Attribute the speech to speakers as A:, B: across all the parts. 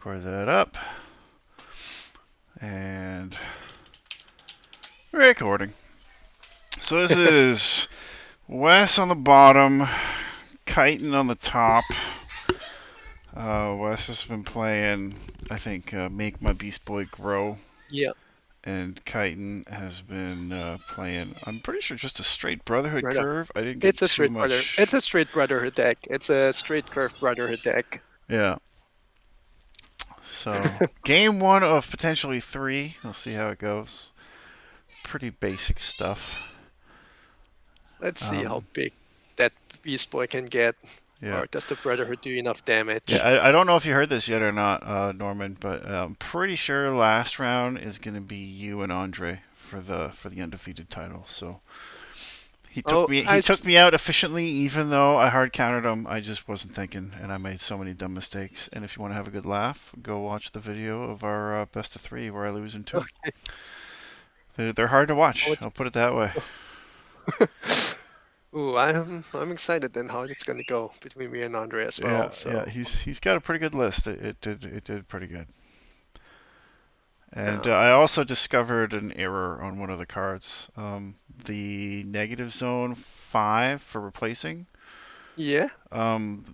A: Core that up. And recording. So this is Wes on the bottom, Chitin on the top. Wes has been playing, I think, Make My Beast Boy Grow.
B: Yeah.
A: And Chitin has been playing, I'm pretty sure, just a straight Brotherhood
B: Right on.
A: curve. I didn't get
B: It's a
A: too
B: straight brother.
A: much.
B: It's a straight brotherhood deck. It's a straight curve brotherhood deck.
A: Yeah. So, game one of potentially three. We'll see how it goes. Pretty basic stuff.
B: Let's see how big that Beast Boy can get.
A: Yeah.
B: Or does the brotherhood do enough damage?
A: Yeah, I don't know if you heard this yet or not, Norman, but I'm pretty sure last round is going to be you and Andre for the undefeated title. So he took
B: Oh,
A: me he took me out efficiently, even though I hard countered him. I just wasn't thinking, and I made so many dumb mistakes. And if you want to have a good laugh, go watch the video of our best of three where I lose in two.
B: Okay.
A: They're hard to watch. I'll put it that way.
B: Ooh, I'm excited then how it's gonna go between me and Andre as well.
A: Yeah, he's got a pretty good list. It did pretty good. And I also discovered an error on one of the cards. The negative zone 5 for replacing.
B: Yeah.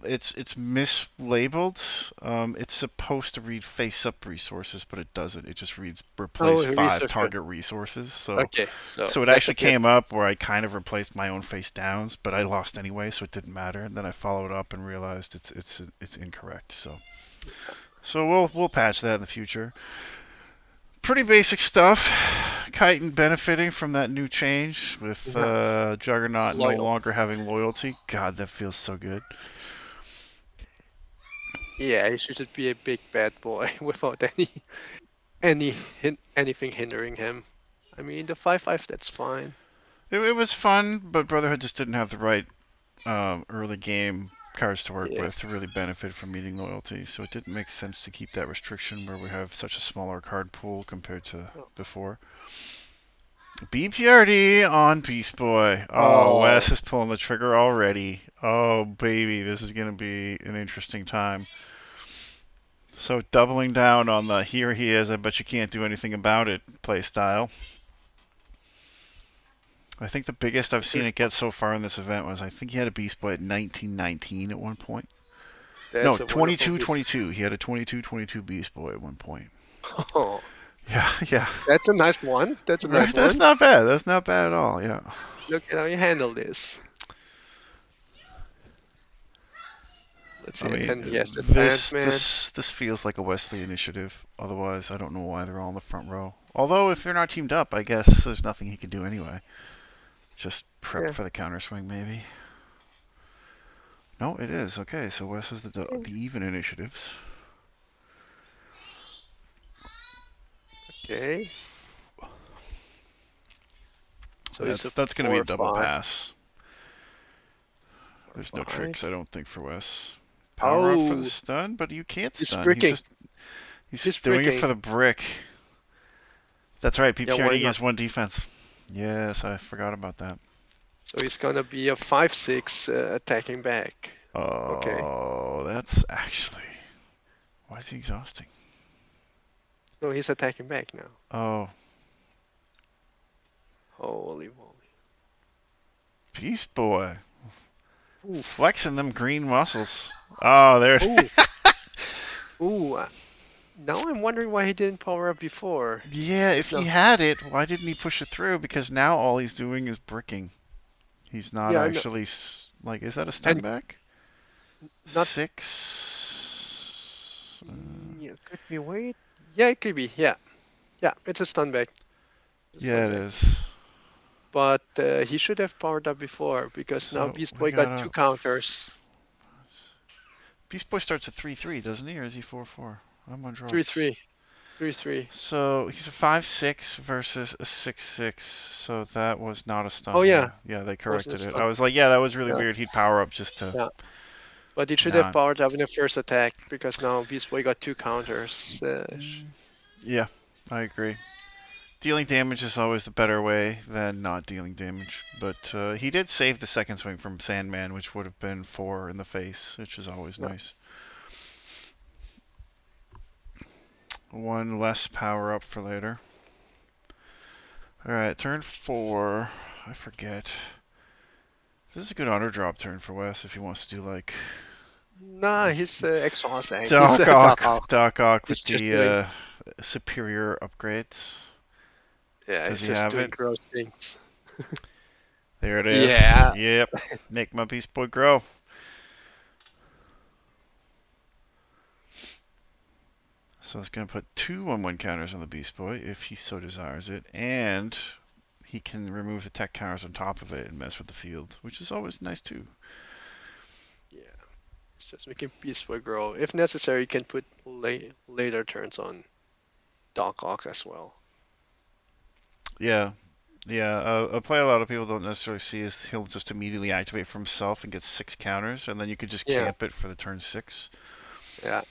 A: It's mislabeled. It's supposed to read face up resources, but it doesn't. It just reads replace 5 target resources. So
B: okay,
A: so it actually came up where I kind of replaced my own face downs, but I lost anyway, so it didn't matter. And then I followed up and realized it's incorrect. So we'll patch that in the future. Pretty basic stuff. Chitin benefiting from that new change with Juggernaut no longer having loyalty. God, that feels so good.
B: Yeah, he should be a big bad boy without anything hindering him. I mean, the 5/5 that's fine.
A: It was fun, but Brotherhood just didn't have the right early game cards to work with to really benefit from meeting loyalty. So it didn't make sense to keep that restriction where we have such a smaller card pool compared to before. BPRD on Beast Boy. Oh, Wes is pulling the trigger already. Oh, baby, this is going to be an interesting time. So doubling down on the here he is, I bet you can't do anything about it play style. I think the biggest I've seen it get so far in this event was I think he had a Beast Boy at 1919 at one point. No, 22-22. He had a 22-22 Beast Boy at one point.
B: Oh.
A: Yeah.
B: That's a nice one. That's a nice one.
A: That's not bad. That's not bad at all, yeah.
B: Look at how you handle this. Let's see,
A: this feels like a Wesley initiative. Otherwise, I don't know why they're all in the front row. Although, if they're not teamed up, I guess there's nothing he can do anyway. Just prep for the counter swing, maybe. No, it is. Okay, so Wes has the even initiatives.
B: Okay.
A: So that's going to be a double pass. There's no tricks, I don't think, for Wes. Power up for the stun, but you can't stun. He's just doing it for the brick. That's right, PPRD has 1 defense. Yes, I forgot about that.
B: So he's going to be a 5/6 attacking back.
A: Oh, that's actually... Why is he exhausting?
B: No, he's attacking back now.
A: Oh.
B: Holy moly.
A: Beast Boy. Ooh. Flexing them green muscles. Oh, there.
B: Ooh. Now I'm wondering why he didn't power up before.
A: Yeah, if he had it, why didn't he push it through? Because now all he's doing is bricking. He's not actually... Like, is that a stun back? 6...
B: Yeah, could be wait. Yeah, it could be. Yeah. Yeah, it's a stun back.
A: Yeah, it is.
B: But he should have powered up before, because now Beast Boy got 2 counters.
A: Beast Boy starts at 3/3, doesn't he? Or is he 4/4? I'm on draw.
B: 3/3. 3/3.
A: So he's a 5/6 versus a 6/6. So that was not a stun.
B: Oh, yeah.
A: Yeah, they corrected it. I was like, yeah, that was really weird. He'd power up just to...
B: Yeah. But he should have powered up in the first attack, because now Beast Boy got 2 counters.
A: Yeah, I agree. Dealing damage is always the better way than not dealing damage. But he did save the second swing from Sandman, which would have been 4 in the face, which is always nice. one less power up for later. Alright, turn 4. I forget. This is a good auto drop turn for Wes if he wants to do like
B: Nah, he's exhausting. He's
A: Doc
B: Doc
A: Ock,
B: Ock.
A: Doc Ock
B: He's
A: with
B: just doing,
A: the superior upgrades.
B: yeah,
A: Does
B: he's
A: he
B: just
A: have
B: doing
A: it?
B: gross things.
A: There it is.
B: Yeah.
A: Yep. Make my Beast Boy grow. So it's going to put 2 1/1 counters on the Beast Boy if he so desires it, and he can remove the tech counters on top of it and mess with the field, which is always nice too.
B: Yeah. It's just making Beast Boy grow. If necessary, you can put later turns on Doc Ock as well.
A: Yeah, yeah. A play a lot of people don't necessarily see is he'll just immediately activate for himself and get 6 counters, and then you could just
B: Yeah.
A: camp it for the turn 6.
B: Yeah.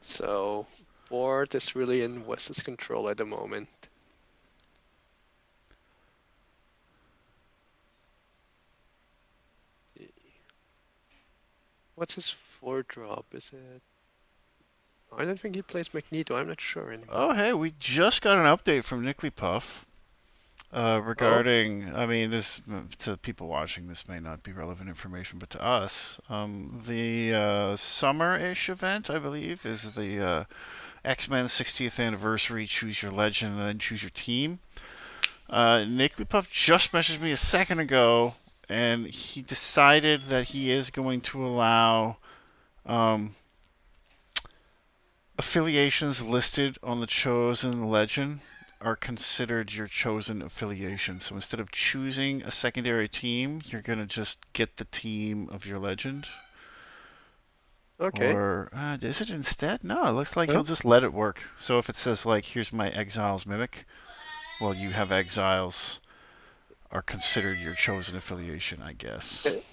B: So board is really in Wes's control at the moment. What's his 4-drop? Is it? I don't think he plays Magneto. I'm not sure anymore.
A: Oh, hey, we just got an update from Puff
B: Oh,
A: regarding. I mean, this to people watching, this may not be relevant information, but to us, the summer-ish event, I believe, is the X-Men 60th anniversary. Choose your legend and then choose your team. Puff just messaged me a second ago, and he decided that he is going to allow um, affiliations listed on the chosen legend are considered your chosen affiliation. So instead of choosing a secondary team, you're going to just get the team of your legend.
B: okay.
A: Or is it instead? No, it looks like
B: Huh?
A: he'll just let it work. So if it says, like, here's my Exiles Mimic, well, you have Exiles are considered your chosen affiliation, I guess.
B: Okay.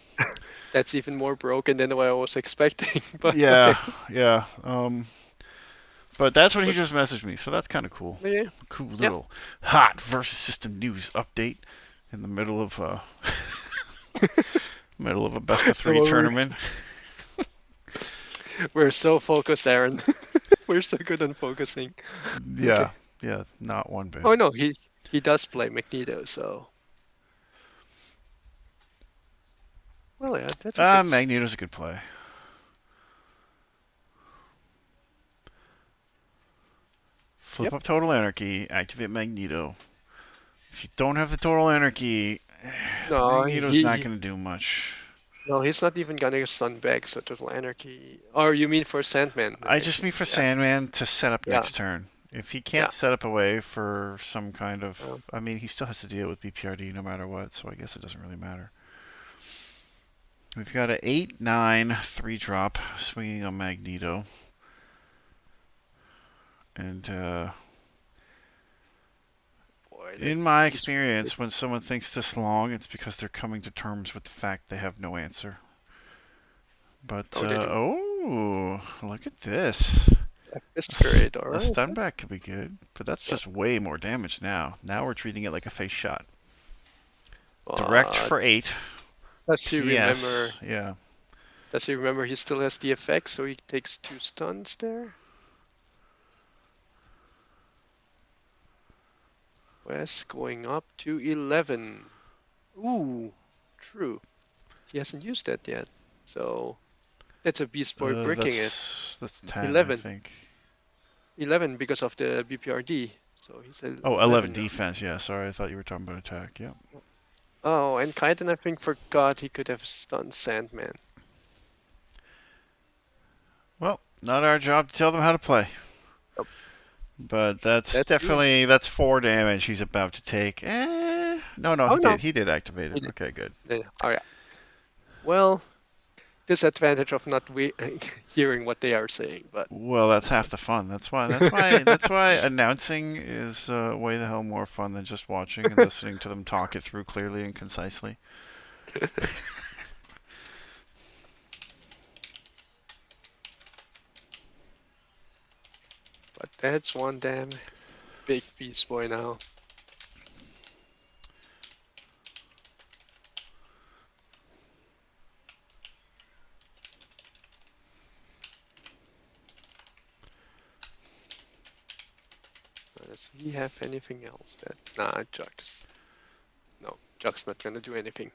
B: That's even more broken than what I was expecting, but
A: Yeah,
B: okay.
A: yeah. But that's what he
B: But
A: just messaged me, so that's kind of cool.
B: yeah,
A: Cool
B: yeah.
A: little hot versus system news update in the middle of middle of a best of
B: No
A: 3
B: worries.
A: tournament.
B: We're so focused, Aaron. We're so good on focusing. Okay.
A: Yeah, yeah, not one bit.
B: Oh no, he does play Magneto, so well, yeah, that's a good.
A: Magneto's a good play. Flip
B: Yep.
A: up Total Anarchy, activate Magneto. If you don't have the Total Anarchy,
B: No,
A: Magneto's not going to do much.
B: no, he's not even gonna stun back. So Total Anarchy. Or you mean for Sandman?
A: I just mean for
B: Yeah,
A: Sandman to set up
B: yeah,
A: next turn. If he
B: yeah.
A: can't set up a way for some kind of.
B: Um,
A: I mean, he still has to deal with BPRD no matter what, so I guess it doesn't really matter. We've got an 8/9 3-drop swinging on Magneto. And
B: boy, that
A: in my
B: he's
A: experience, when someone thinks this long, it's because they're coming to terms with the fact they have no answer. But,
B: oh, they do.
A: oh, look at this.
B: Fist Parade, all
A: A
B: right.
A: stun back could be good, but that's
B: Yeah,
A: just way more damage now. Now we're treating it like a face shot. Direct
B: but
A: for 8.
B: does he remember?
A: PS, yeah.
B: Does he remember he still has the effect, so he takes 2 stuns there? Wes going up to 11. Ooh, true. He hasn't used that yet, so that's a Beast Boy breaking it.
A: That's 10, I
B: 11.
A: think.
B: 11 because of the BPRD. So he's at
A: Oh, 11
B: 11 now.
A: defense. Yeah, sorry, I thought you were talking about attack. Yep.
B: Oh, and Kaiten I think forgot he could have stunned Sandman.
A: Well, not our job to tell them how to play.
B: Yep.
A: But that's
B: That's true.
A: definitely that's 4 damage he's about to take. No,
B: Oh
A: he
B: no,
A: did. He did activate
B: he
A: it.
B: did.
A: Okay, good.
B: Yeah. Oh yeah. Well, disadvantage of not hearing what they are saying, but
A: Well, that's
B: that's
A: half
B: fine.
A: the fun. That's why announcing is way the hell more fun than just watching and listening to them talk it through clearly and concisely.
B: But that's one damn big Beast Boy now. Does he have anything else that? Nah, Jugs. No, Jugs not gonna do anything.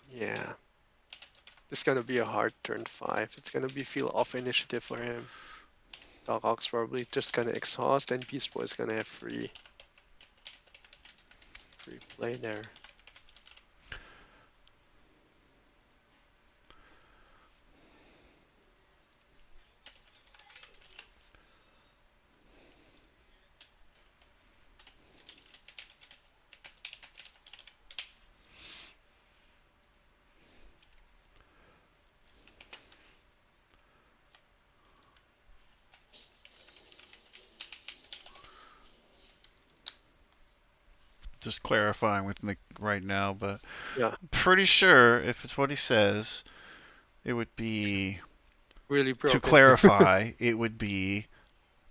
B: Yeah. This is gonna be a hard turn 5. It's gonna be feel off initiative for him. Dog Ox probably just gonna exhaust, and Beast Boy is gonna have free play there.
A: Just clarifying with Nick right now, but
B: Yeah,
A: pretty sure if it's what he says, it would be
B: really
A: to
B: broken.
A: clarify. It would be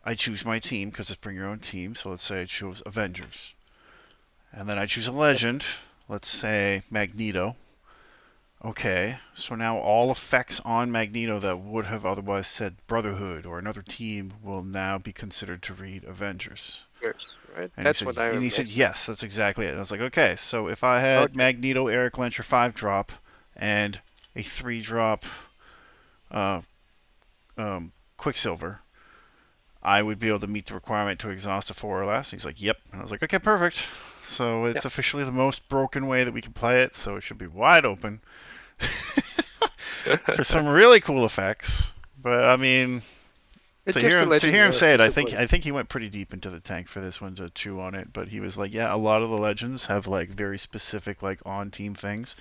A: I choose my team because it's bring your own team. So let's say I choose Avengers, and then I choose a legend. Let's say Magneto. Okay, so now all effects on Magneto that would have otherwise said Brotherhood or another team will now be considered to read Avengers.
B: Yes, right?
A: And he
B: That's
A: said,
B: what I
A: and he said,
B: imagine.
A: yes, that's exactly it. And I was like, okay, so if I had
B: Okay.
A: Magneto, Eric Lencher 5-drop, and a 3-drop uh, Quicksilver, I would be able to meet the requirement to exhaust a 4 or less. He's like, yep. And I was like, okay, perfect. So
B: Yeah.
A: it's officially the most broken way that we can play it, so it should be wide open for some really cool effects. But I mean,
B: It's
A: to hear
B: just a
A: him to
B: legend,
A: hear him say it,
B: discipline.
A: I think he went pretty deep into the tank for this one to chew on it. But he was like, yeah, a lot of the legends have like very specific like on team things.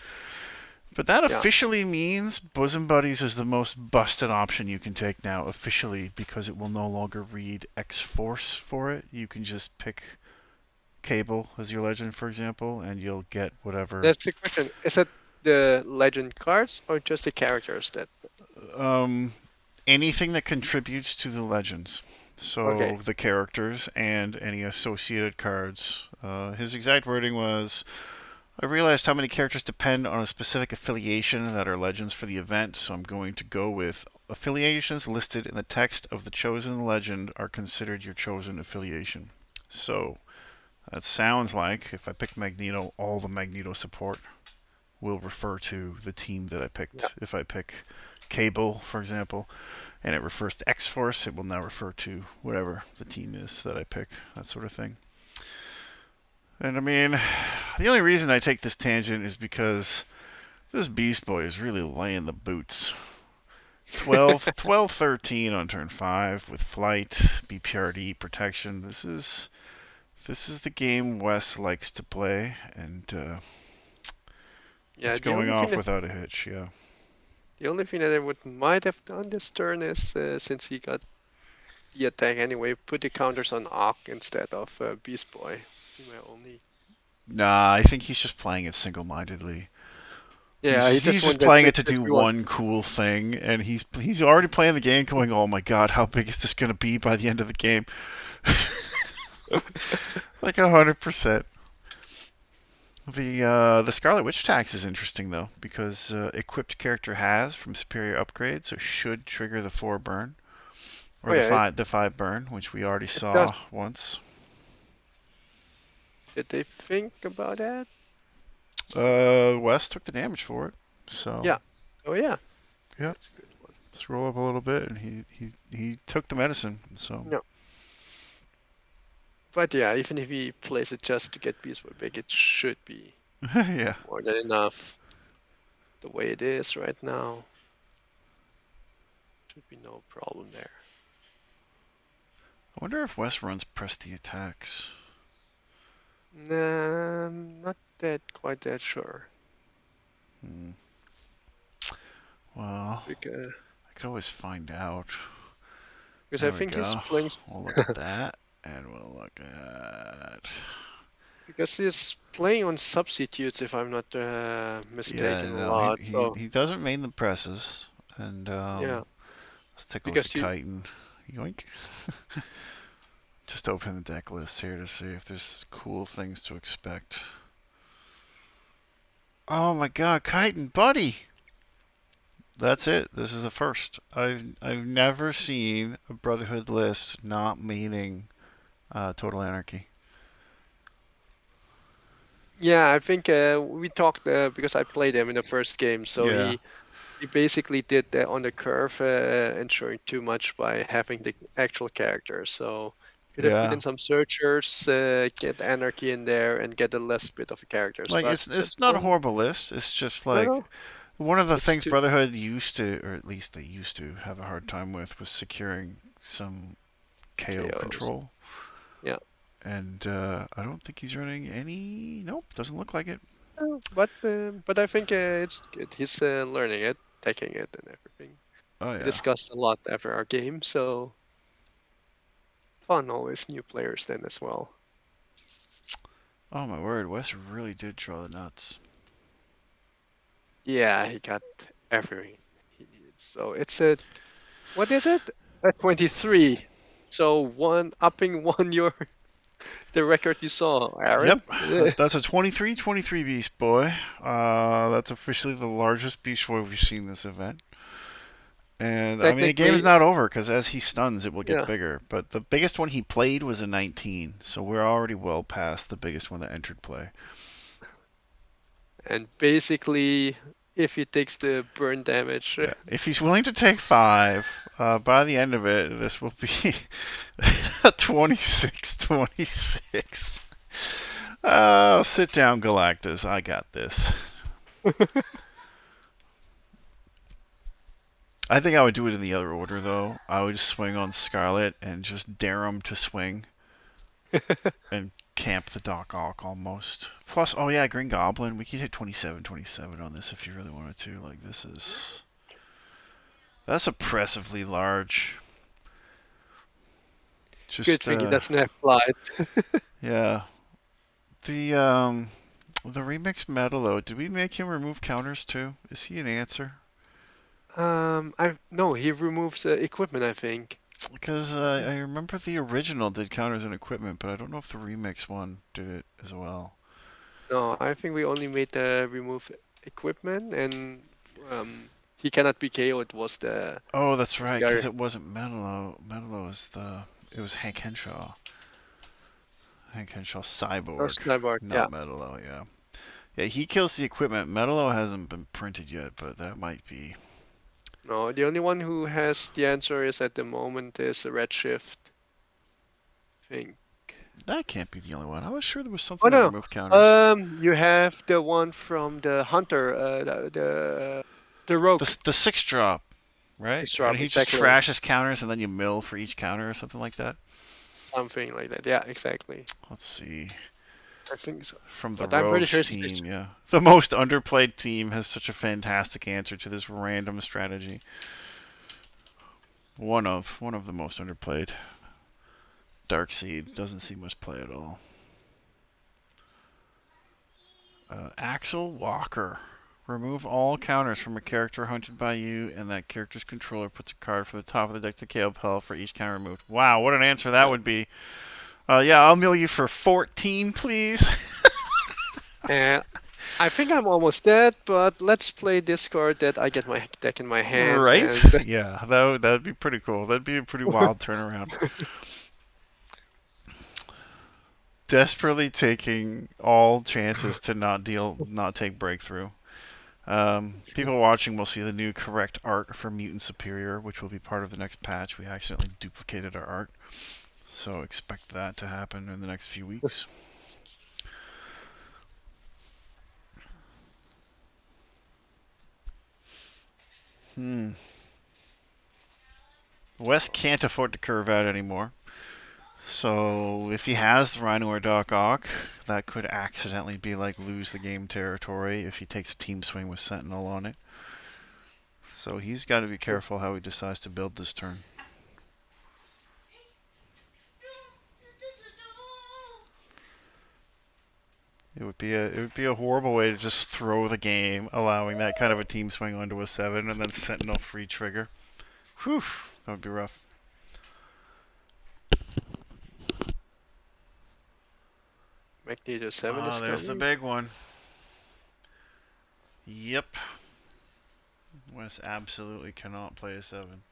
A: But that
B: Yeah.
A: officially means Bosom Buddies is the most busted option you can take now officially because it will no longer read X Force for it. You can just pick Cable as your legend, for example, and you'll get whatever.
B: That's the question. Is it the legend cards or just the characters that?
A: Um, Anything that contributes to the legends.
B: Okay.
A: So the characters and any associated cards. His exact wording was I realized how many characters depend on a specific affiliation that are legends for the event, so I'm going to go with affiliations listed in the text of the chosen legend are considered your chosen affiliation. So that sounds like if I pick Magneto, all the Magneto support will refer to the team that I
B: Yeah.
A: picked. If I pick Cable, for example, and it refers to X Force, it will now refer to whatever the team is that I pick, that sort of thing. And I mean, the only reason I take this tangent is because this Beast Boy is really laying the boots. 13 on turn 5 with flight, BPRD, protection. This is the game Wes likes to play, and
B: Yeah.
A: it's going off without a hitch, yeah.
B: The only thing that I would might have done this turn is since he got the attack anyway, put the counters on Arc instead of Beast Boy. Be my only.
A: Nah, I think he's just playing it single-mindedly.
B: Yeah, he
A: He's
B: just
A: just
B: wanted
A: playing it to
B: that
A: do
B: we want.
A: one cool thing, and he's already playing the game, going, "Oh my god, how big is this going to be by the end of the game?" Like 100%. The Scarlet Witch tax is interesting though because equipped character has from superior upgrade, so should trigger the 4 burn or
B: Oh yeah,
A: the 5 burn, which we already
B: it does.
A: saw once.
B: Did they think about that?
A: West took the damage for it, so
B: Yeah. Oh yeah,
A: yeah.
B: that's a good one.
A: Scroll up a little bit, and he took the medicine. So
B: No, but yeah, even if he plays it just to get Beast Boy big, it should be
A: yeah.
B: more than enough. The way it is right now, should be no problem there.
A: I wonder if West runs press the attacks.
B: Nah, I'm not that quite that sure.
A: Hmm. Well,
B: Because
A: I could always find out.
B: I
A: There we
B: think he's
A: go.
B: playing
A: We'll look at that, and we'll look at.
B: because he's playing on substitutes if I'm not
A: Yeah,
B: mistaken a
A: no,
B: lot. So
A: he doesn't main the presses, and
B: yeah,
A: let's take a look at
B: because you
A: Chitin. Yoink. Just open the deck list here to see if there's cool things to expect. Oh my god, Chitin, buddy! That's it. This is the first. I've never seen a Brotherhood list not meaning Total Anarchy.
B: Yeah, I think we talked because I played him in the first game, so
A: Yeah.
B: he basically did that on the curve, ensuring too much by having the actual character. So could have put
A: Yeah.
B: in some searchers, get anarchy in there, and get a less bit of a characters.
A: Like
B: But
A: it's
B: that's
A: not a
B: one.
A: horrible list. It's just
B: No,
A: like
B: no,
A: one of the
B: it's
A: things
B: too
A: Brotherhood used to, or at least they used to, have a hard time with was securing some KO
B: KOs.
A: control.
B: Yeah.
A: And I don't think he's running any. Nope, doesn't look like it.
B: But I think it's good. He's learning it, taking it, and everything.
A: Oh
B: We
A: yeah.
B: discussed a lot after our game, so fun always new players then as well.
A: Oh my word, Wes really did draw the nuts.
B: Yeah, he got everything he needed. So it's a what is it? A 23. So one upping one your the record you saw,
A: Yep,
B: Aaron.
A: that's a 23-23 Beast Boy. That's officially the largest Beast Boy we've seen this event. And I mean, the game is
B: Technically,
A: not over because as he stuns, it will get
B: yeah.
A: bigger. But the biggest one he played was a 19, so we're already well past the biggest one that entered play.
B: And basically, if he takes the burn damage,
A: Yeah, if he's willing to take 5, by the end of it, this will be 26-26. Sit down, Galactus. I got this. I think I would do it in the other order, though. I would swing on Scarlet and just dare him to swing and camp the Doc Ock almost. Plus, oh yeah, Green Goblin. We could hit 27-27 on this if you really wanted to. Like, this is. That's oppressively large.
B: good
A: Just,
B: thing he doesn't have flight.
A: yeah. The, the remix Metalo, did we make him remove counters too? Is he an answer?
B: I no, he removes equipment, I think.
A: Because I remember the original did counters and equipment, but I don't know if the remix one did it as well.
B: No, I think we only made the remove equipment, and he cannot be KO. It
A: Oh, that's
B: was
A: right,
B: the
A: because
B: other
A: it wasn't Metalo. Metalo is the. It was Hank Henshaw. Hank Henshaw Cyborg,
B: first cyborg.
A: not
B: Yeah.
A: Metalo, yeah. Yeah, he kills the equipment. Metalo hasn't been printed yet, but that might be.
B: No, the only one who has the answer is at the moment is a Redshift thing.
A: That can't be the only one. I was sure there was
B: Oh
A: something that
B: no.
A: removed counters.
B: You have the one from the Hunter, the Rogue.
A: The 6 drop, right?
B: This
A: And
B: drop
A: he just
B: exactly.
A: trashes counters and then you mill for each counter or something like that.
B: Something like that. Yeah, exactly.
A: Let's see.
B: I think so.
A: From the
B: But I'm pretty
A: Rogues
B: sure it's
A: team, yeah. The most underplayed team has such a fantastic answer to this random strategy. One of the most underplayed. Darkseed doesn't see much play at all. Axel Walker. Remove all counters from a character hunted by you, and that character's controller puts a card from the top of the deck to KO Pell for each counter removed. Wow, what an answer that
B: yeah.
A: would be. Yeah, I'll mill you for 14, please.
B: And I think I'm almost dead, but let's play this card that I get my deck in my hand
A: Right?
B: and
A: Yeah, that'd be pretty cool. That'd be a pretty wild turnaround. Desperately taking all chances to not take breakthrough. People watching will see the new correct art for Mutant Superior, which will be part of the next patch. We accidentally duplicated our art, so expect that to happen in the next few weeks. Hmm. Wes can't afford to curve out anymore. So if he has the Rhino or Doc Ock, that could accidentally be like lose the game territory if he takes a team swing with Sentinel on it. So he's got to be careful how he decides to build this turn. It would be a horrible way to just throw the game, allowing that kind of a team swing onto a 7 and then Sentinel free trigger. Whew, that would be rough.
B: Magneto 7 is
A: There's the
B: coming.
A: big one. Yep. Wes absolutely cannot play a 7.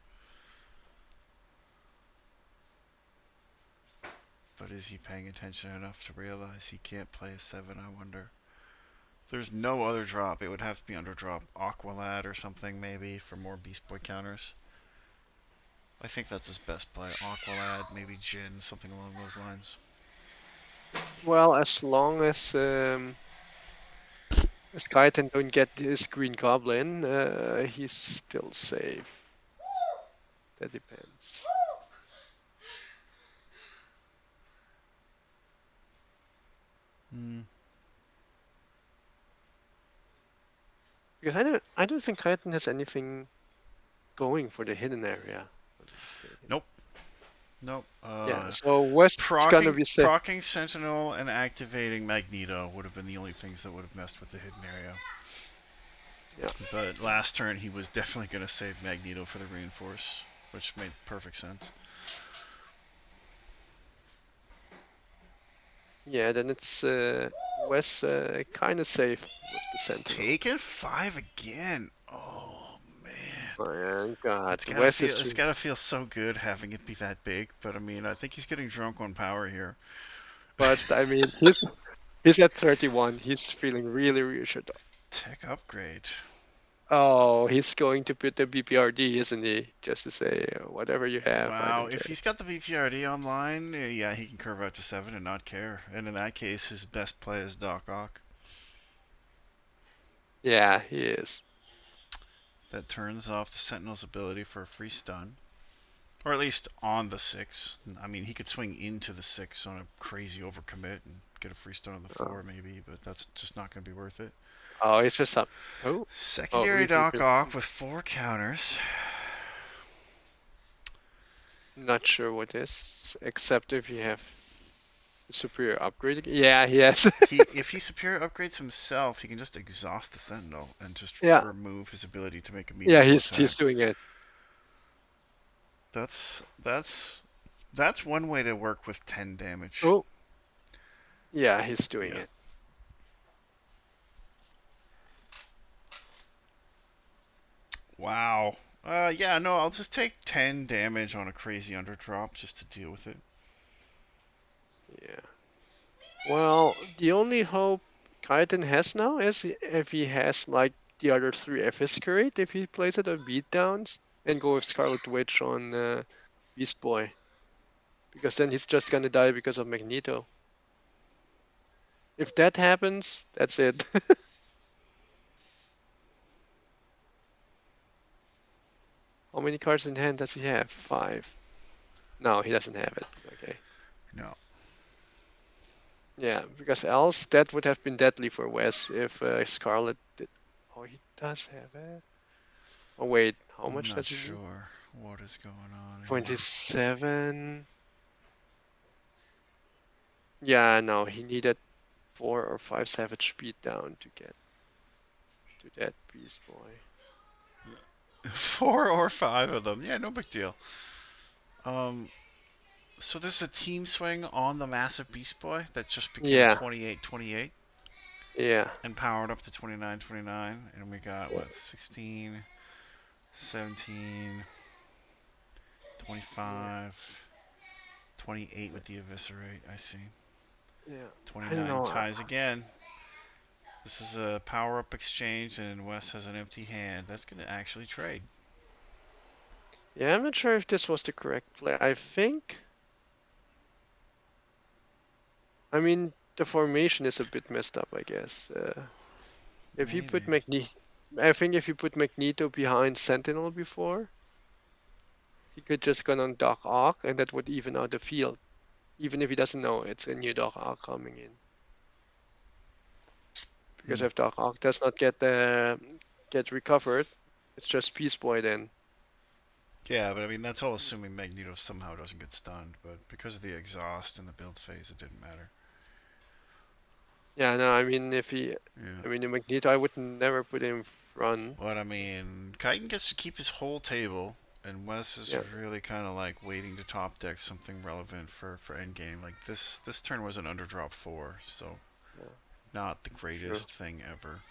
A: But is he paying attention enough to realize he can't play a 7, I wonder? There's no other drop. It would have to be underdrop Aqualad or something, maybe, for more Beast Boy counters. I think that's his best play. Aqualad, maybe Jin, something along those lines.
B: Well, as long as Kaiten don't get his Green Goblin, he's still safe. That depends.
A: Hmm.
B: Because I don't think Kaiten has anything going for the hidden area, if I'm not mistaken.
A: Nope. Nope.
B: Yeah, so West's gonna
A: Procking,
B: be safe.
A: procking Sentinel and activating Magneto would have been the only things that would have messed with the hidden area.
B: Yeah.
A: But last turn, he was definitely going to save Magneto for the reinforce, which made perfect sense.
B: Yeah, then it's Wes kind of safe with the Sentinel.
A: Taken 5 again. Oh man.
B: Oh, God,
A: It's gotta
B: Wes
A: feel
B: is.
A: it's gotta feel so good having it be that big, but I mean I think he's getting drunk on power here.
B: But I mean, he's at 31. He's feeling really reassured.
A: Tech upgrade.
B: Oh, he's going to put the BPRD, isn't he? Just to say, whatever you have, I
A: Wow,
B: don't
A: if
B: care.
A: he's got the VPRD online, yeah, he can curve out to 7 and not care. And in that case, his best play is Doc Ock.
B: Yeah, he is.
A: That turns off the Sentinel's ability for a free stun. Or at least on the 6. I mean, he could swing into the 6 on a crazy overcommit and get a free stun on the
B: Oh,
A: 4 maybe, but that's just not going to be worth it.
B: oh, it's just up. Oh, oh,
A: Secondary
B: repeat.
A: Doc Ock with 4 counters.
B: Not sure what this, except if you have superior upgrade. Yeah, he has.
A: If he superior upgrades himself, he can just exhaust the Sentinel and just
B: Yeah,
A: remove his ability to make a
B: yeah,
A: meaningful
B: he's
A: attack.
B: doing it.
A: That's that's that's one way to work with 10 damage.
B: Oh, yeah, he's doing
A: Yeah.
B: it.
A: Wow. Yeah, no, I'll just take 10 damage on a crazy underdrop just to deal with it.
B: Yeah. Well, the only hope Kaiten has now is if he has like the other three Eviscerate, if he plays it on beatdowns and go with Scarlet Witch on Beast Boy. Because then he's just gonna die because of Magneto. If that happens, that's it. How many cards in hand does he have? 5. No, he doesn't have it. Okay.
A: No.
B: Yeah, because else that would have been deadly for Wes if Scarlet did. Oh, he does have it. Oh wait, how
A: I'm
B: much
A: not
B: does he need?
A: sure what is going on here.
B: 27. Yeah, no, he needed 4 or 5 Savage speed down to get to that Beast Boy.
A: 4 or 5 of them. Yeah, no big deal. Um, so this is a team swing on the massive Beast Boy that just became
B: Yeah,
A: 28-28
B: yeah,
A: and powered up to 29-29. And we got,
B: yeah,
A: what, 16, 17,
B: yeah,
A: 25, 28 with the Eviscerate. I see.
B: yeah. I don't
A: 29
B: know.
A: ties again. This is a power up exchange, and Wes has an empty hand. That's going to actually trade.
B: Yeah, I'm not sure if this was the correct play. I think. I mean, the formation is a bit messed up, I guess. If you put
A: Maybe.
B: I think if you put Magneto behind Sentinel before, he could just go on Doc Ock, and that would even out the field, even if he doesn't know it's a new Doc Ock coming in. Because
A: Hmm.
B: if Doc Ock does not get recovered, it's just Peace Boy then.
A: Yeah, but I mean, that's all assuming Magneto somehow doesn't get stunned. But because of the exhaust in the build phase, it didn't matter.
B: Yeah, no, I mean
A: Yeah.
B: I mean the Magneto, I would never put him front.
A: But I mean, Chitin gets to keep his whole table, and Wes is
B: Yeah,
A: really kind of like waiting to top deck something relevant for endgame. Like this turn was an underdrop 4, so
B: yeah,
A: not the
B: true,
A: greatest thing ever.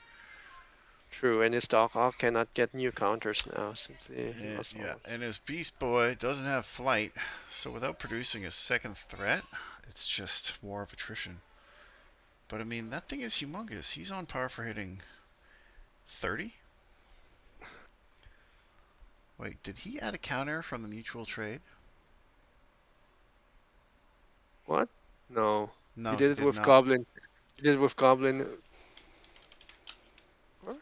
B: True, and his Doc Ock cannot get new counters now since he
A: And,
B: lost
A: yeah,
B: all.
A: and his Beast Boy doesn't have flight, so without producing a second threat, it's just war of attrition. But I mean, that thing is humongous. He's on par for hitting 30. Wait, did he add a counter from the mutual trade?
B: What? No. He
A: No, he
B: did it
A: did
B: with
A: not.
B: Goblin. He did it with Goblin. Or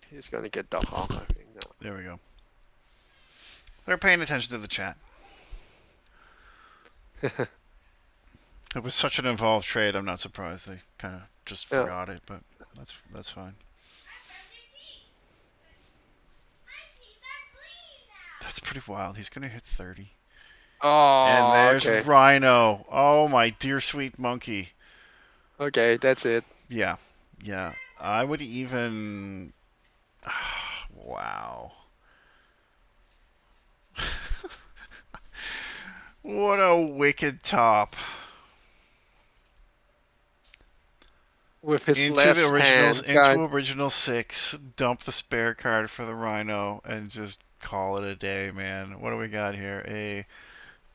B: he's gonna get Doc Ock, I think
A: There we go. They're paying attention to the chat.
B: now.
A: It was such an involved trade. I'm not surprised they kind of just
B: Yeah.
A: forgot it, but that's fine. That's pretty wild. He's gonna hit 30. And
B: Oh,
A: there's
B: okay.
A: Rhino. Oh my dear sweet monkey.
B: Okay, that's it.
A: Yeah, yeah. I would even. Wow. What a wicked top.
B: With his
A: Into the
B: last
A: originals,
B: hand, God.
A: into original six. Dump the spare card for the Rhino and just call it a day, man. What do we got here? A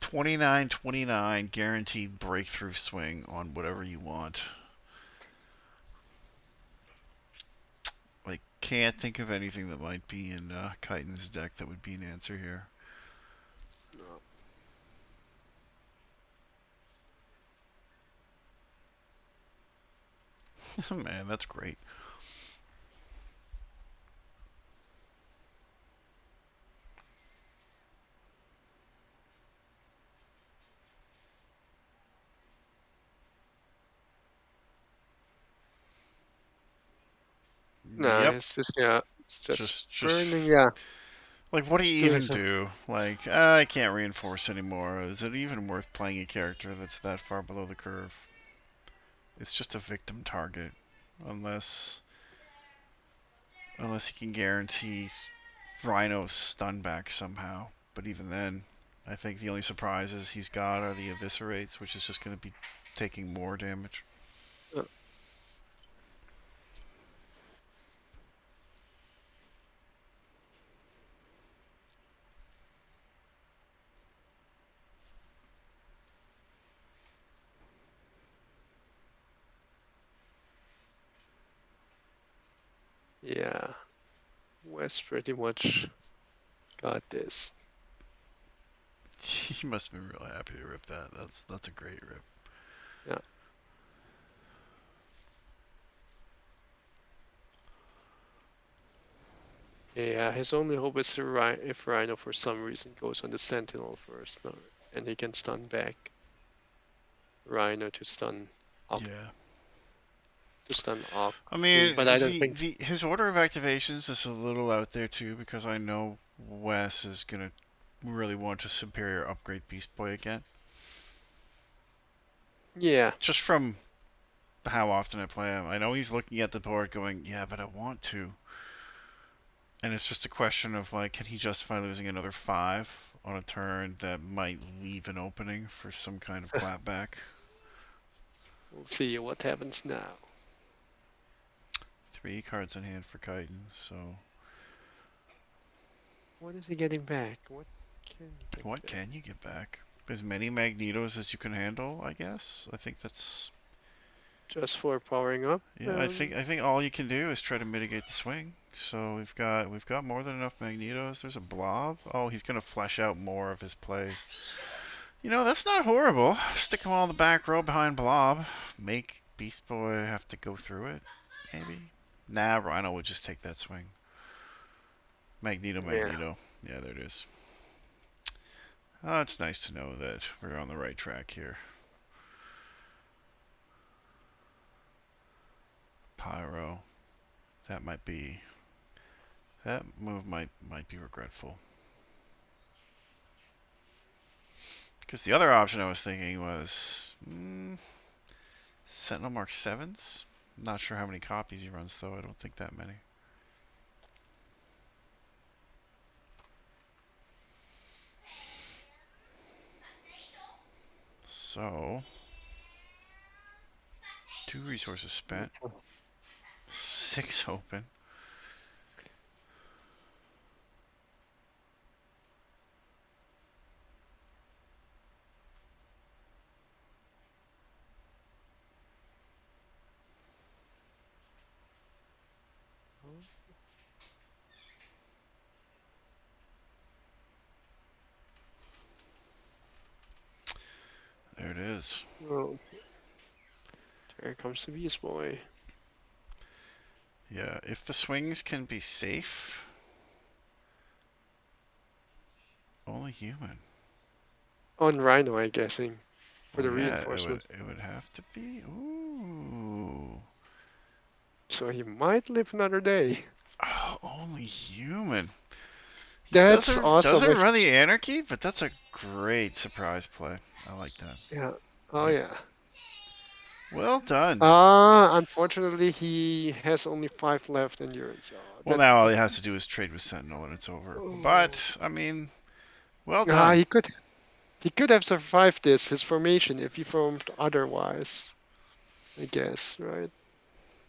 A: 29-29 guaranteed breakthrough swing on whatever you want. I can't think of anything that might be in Chitin's deck that would be an answer here.
B: No.
A: Man, that's great.
B: No,
A: Yep.
B: it's just yeah, it's just
A: Just
B: burning. Yeah,
A: like, what do you
B: doing
A: even
B: some.
A: do? Like, I can't reinforce anymore. Is it even worth playing a character that's that far below the curve? It's just a victim target, unless unless he can guarantee Rhino's stun back somehow. But even then, I think the only surprises he's got are the eviscerates, which is just going to be taking more damage.
B: Uh, yeah, Wes pretty much got this.
A: He must have been real happy to rip that. That's a great rip.
B: Yeah, yeah. His only hope is to if Rhino for some reason goes on the Sentinel first, no, and he can stun back Rhino to stun Ock,
A: Yeah.
B: Ock.
A: I mean,
B: But I don't think.
A: the his order of activations is a little out there too because I know Wes is gonna really want to superior upgrade Beast Boy again.
B: Yeah,
A: Just from how often I play him, I know he's looking at the board going, "Yeah, but I want to." And it's just a question of like, can he justify losing another 5 on a turn that might leave an opening for some kind of clapback?
B: we'll see what happens now.
A: 3 cards in hand for Chitin, so
B: What is he getting back? What can he get
A: what
B: back?
A: can you get back? As many Magnetos as you can handle, I guess. I think that's
B: Just for powering up?
A: yeah. I think all you can do is try to mitigate the swing. So we've got more than enough Magnetos. There's a blob. Oh, he's gonna flesh out more of his plays. You know, that's not horrible. Stick him on the back row behind blob. Make Beast Boy have to go through it. Maybe. Nah, Rhino would just take that swing. Magneto,
B: Yeah.
A: Magneto. Yeah, there it is. Oh, it's nice to know that we're on the right track here. Pyro. That might be. That move might be regretful. Because the other option I was thinking was Sentinel Mark 7s. Not sure how many copies he runs, though. I don't think that many. So, two resources spent. Six open. There it is.
B: Oh, there comes the Beast Boy.
A: Yeah, if the swings can be safe, only human.
B: On Rhino, I'm guessing, for
A: Well,
B: the
A: yeah, it would
B: reinforcement.
A: it would have to be. Ooh,
B: So he might live another day.
A: oh, only human. He
B: That's
A: doesn't
B: awesome.
A: doesn't
B: If
A: run the anarchy, but that's a great surprise play. I like that.
B: yeah, oh
A: Yep.
B: yeah.
A: Well done.
B: Unfortunately, he has only 5 left endurance. Oh,
A: Well,
B: that.
A: now all he has to do is trade with Sentinel and it's over.
B: Oh.
A: But I mean, well
B: Ah,
A: done.
B: he could have survived his formation if he formed otherwise. I guess, right?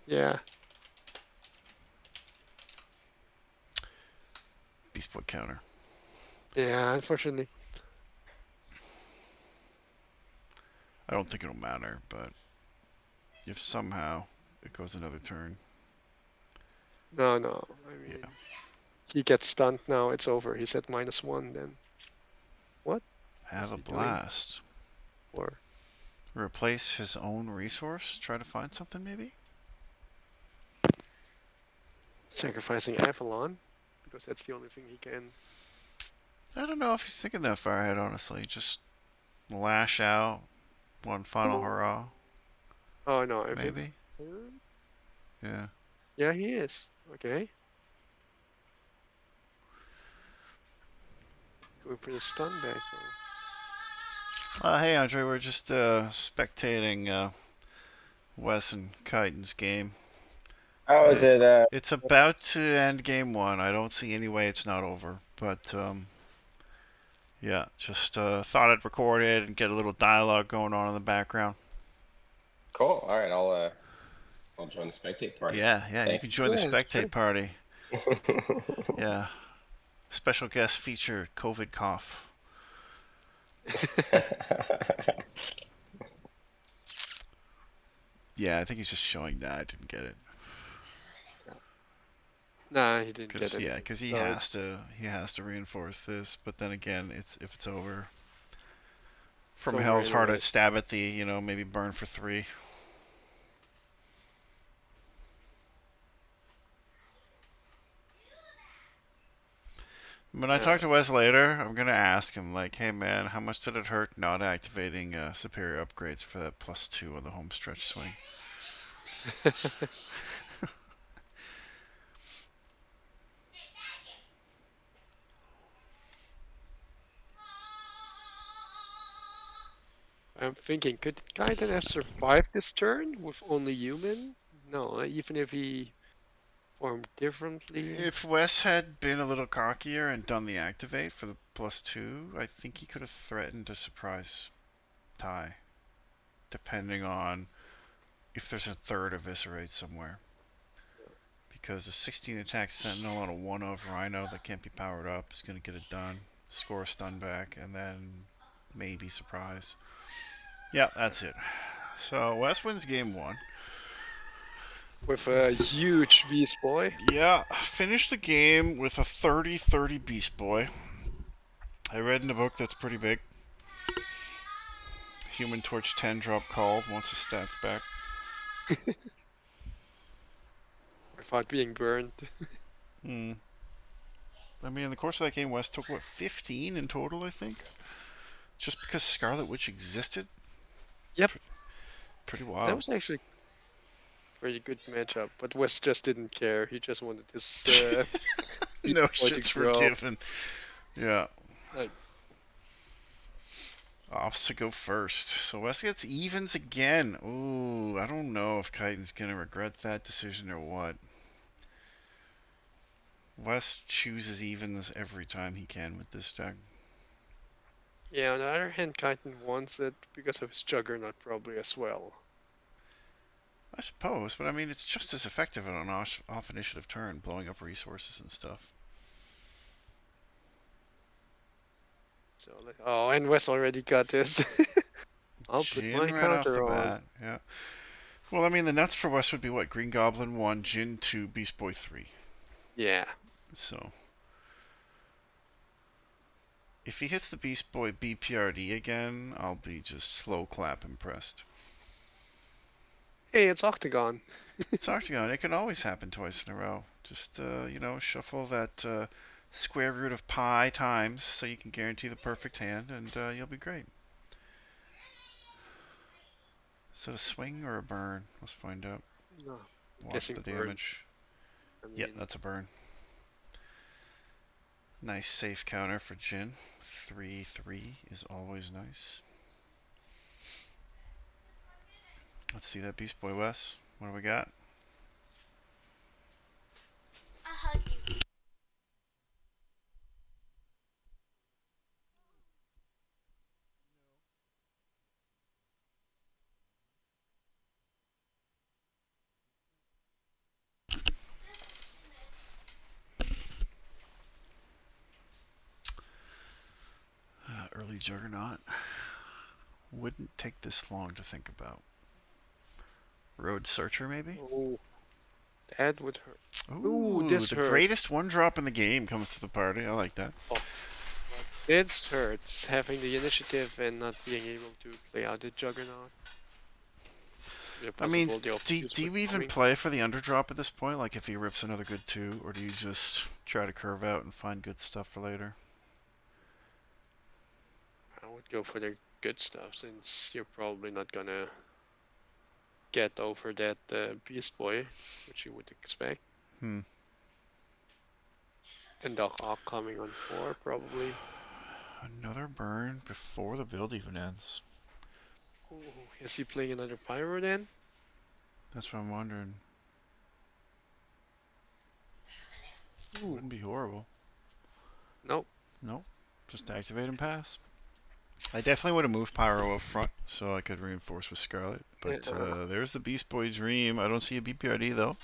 B: Yeah,
A: Beast Boy counter.
B: yeah. Unfortunately,
A: I don't think it'll matter, but if somehow it goes another turn,
B: no, no. I
A: yeah,
B: mean, he gets stunned now. It's over. He's at -1. Then what is
A: have a
B: he doing?
A: blast.
B: Or
A: Replace his own resource. Try to find something, maybe.
B: sacrificing Avalon because that's the only thing he can.
A: I don't know if he's thinking that far ahead. Honestly, just lash out. One final hurrah,
B: Oh no, I think.
A: maybe. Yeah.
B: Yeah, he is. Okay, going for the stun back. Or...
A: Hey, Andre, we're just spectating Wes and Chitin's game.
C: How is it?
A: It's about to end game one. I don't see any way it's not over. But yeah, just thought I'd record it and get a little dialogue going on in the background.
C: Cool. All right, I'll join the spectate party.
A: Yeah, yeah, you
C: Thanks.
A: can join the
B: Yeah, sure.
A: spectate party. Yeah, special guest feature COVID cough. Yeah, I think he's just showing that. I didn't get it.
B: Nah, he didn't get
A: Cause yeah,
B: anything.
A: cause
B: No,
A: he has to reinforce this. But then again, it's if it's over,
B: it's
A: from
B: over
A: hell's heart, I'd
B: anyways.
A: stab at the maybe burn for 3. When I talk
B: Yeah.
A: to Wes later, I'm gonna ask him like, "Hey man, how much did it hurt not activating superior upgrades for that +2 on the home stretch swing?"
B: I'm thinking, could Gaiden have survived this turn with only human? No, even if he formed differently.
A: If Wes had been a little cockier and done the activate for the +2, I think he could have threatened a surprise tie, depending on if there's a third eviscerate somewhere. Because a 16 attack Sentinel on a 1 of Rhino that can't be powered up is going to get it done. Score a stun back, and then maybe surprise. Yeah, that's it. So Wes wins game one.
B: With a huge Beast Boy.
A: Yeah, finished the game with a 30-30 Beast Boy. I read in the book that's pretty big. Human Torch 10 drop called, wants his stats back.
B: Without being burned.
A: Hmm. I mean, in the course of that game, Wes took, what, 15 in total, I think? Just because Scarlet Witch existed?
B: Yep,
A: Pretty
B: that
A: wild.
B: was actually a pretty good matchup, but West just didn't care. He just wanted his Beast
A: No
B: Boy to
A: shit's
B: grow.
A: forgiven. Yeah.
B: Like,
A: Offs to go first. So Wes gets evens again. Ooh, I don't know if Chitin's going to regret that decision or what. Wes chooses evens every time he can with this deck.
B: Yeah, on the other hand, Chitin wants it because of his Juggernaut probably as well.
A: I suppose, but I mean, it's just as effective on an off initiative turn, blowing up resources and stuff.
B: So like, oh, and Wes already got this. I'll put
A: Jin
B: my
A: right off the
B: counter on.
A: bat, yeah. Well, I mean, the nuts for West would be what? Green Goblin 1, Jin 2, Beast Boy 3.
B: Yeah.
A: So, if he hits the Beast Boy BPRD again, I'll be just slow clap impressed.
B: Hey, it's Octagon.
A: It's Octagon. It can always happen twice in a row. Just, shuffle that square root of pi times so you can guarantee the perfect hand, and you'll be great. Is it a swing or a burn? Let's find out.
B: No,
A: Watch
B: guessing
A: the
B: burn.
A: damage.
B: I
A: Yep,
B: mean,
A: that's a burn. Nice safe counter for Jin. 3-3 is always nice. Let's see that Beast Boy Wes. What do we got? Early Juggernaut. Wouldn't take this long to think about. Road Searcher, maybe?
B: oh, that would hurt. Ooh,
A: Ooh,
B: this
A: the greatest
B: hurts.
A: one drop in the game comes to the party. I like that.
B: Oh, but this hurts. Having the initiative and not being able to play out the Juggernaut. The
A: I mean,
B: possibility of
A: do
B: useful
A: you even
B: coming.
A: play for the underdrop at this point? Like if he rips another good 2, or do you just try to curve out and find good stuff for later?
B: I would go for the good stuff since you're probably not gonna get over that Beast Boy, which you would expect.
A: Hmm.
B: And Doc Ock coming on 4, probably.
A: Another burn before the build even ends.
B: Ooh, is he playing another Pyro then?
A: That's what I'm wondering.
B: Ooh,
A: Wouldn't be horrible.
B: nope.
A: Nope. Just activate and pass. I definitely would have moved Pyro up front so I could reinforce with Scarlet. But there's the Beast Boy Dream. I don't see a BPRD though.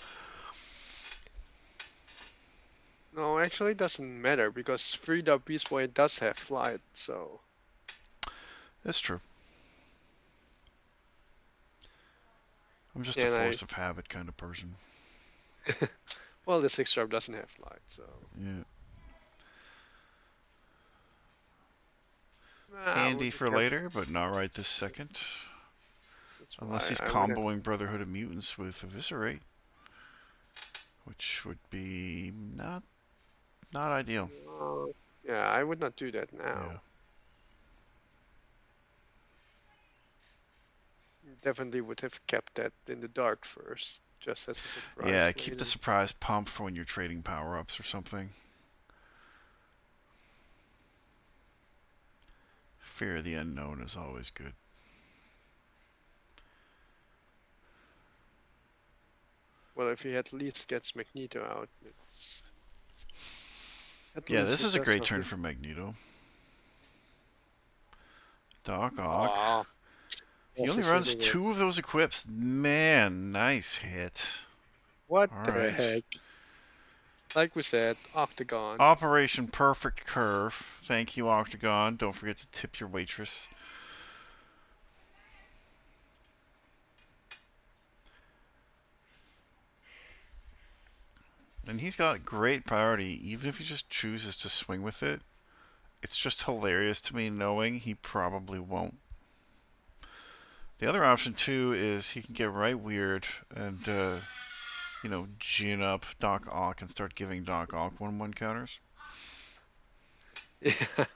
B: No, actually, it doesn't matter because Freed Up Beast Boy does have flight, so.
A: That's true. I'm just a
B: And
A: force of habit kind of person.
B: well, the 6 drop doesn't have flight, so.
A: Yeah.
B: I
A: Handy
B: would be
A: for
B: careful.
A: later, but not right this second.
B: That's
A: Unless
B: why
A: he's
B: I wouldn't.
A: comboing Brotherhood of Mutants with Eviscerate, which would be not ideal.
B: Yeah, I would not do that
A: Yeah.
B: now. Definitely would have kept that in the dark first, just as a surprise
A: Yeah, keep the
B: later.
A: surprise pump for when you're trading power-ups or something. Fear of the unknown is always good.
B: Well, if he at least gets Magneto out, it's at
A: Yeah,
B: least
A: this
B: it
A: is a
B: does
A: great turn
B: something.
A: for Magneto. Doc Ock.
B: Aw,
A: He
B: this
A: only
B: is
A: runs
B: hitting it.
A: 2 of those equips. Man, nice hit.
B: What
A: All
B: the
A: right.
B: heck? Like we said, Octagon.
A: Operation Perfect Curve. Thank you, Octagon. Don't forget to tip your waitress. And he's got great priority, even if he just chooses to swing with it. It's just hilarious to me knowing he probably won't. The other option, too, is he can get right weird and, gin up Doc Ock and start giving Doc Ock 1-1 counters.
B: Yeah.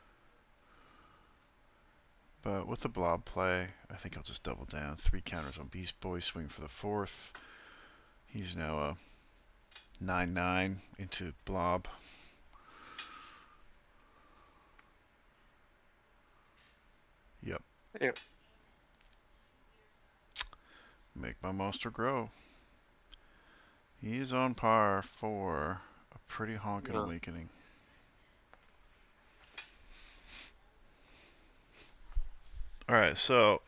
A: But with the blob play, I think I'll just double down. 3 counters on Beast Boy, swing for the 4th. He's now a 9-9 into blob. Yep.
B: Yeah.
A: Make my monster grow. He is on par for a pretty honkin'
B: No.
A: awakening. All right, so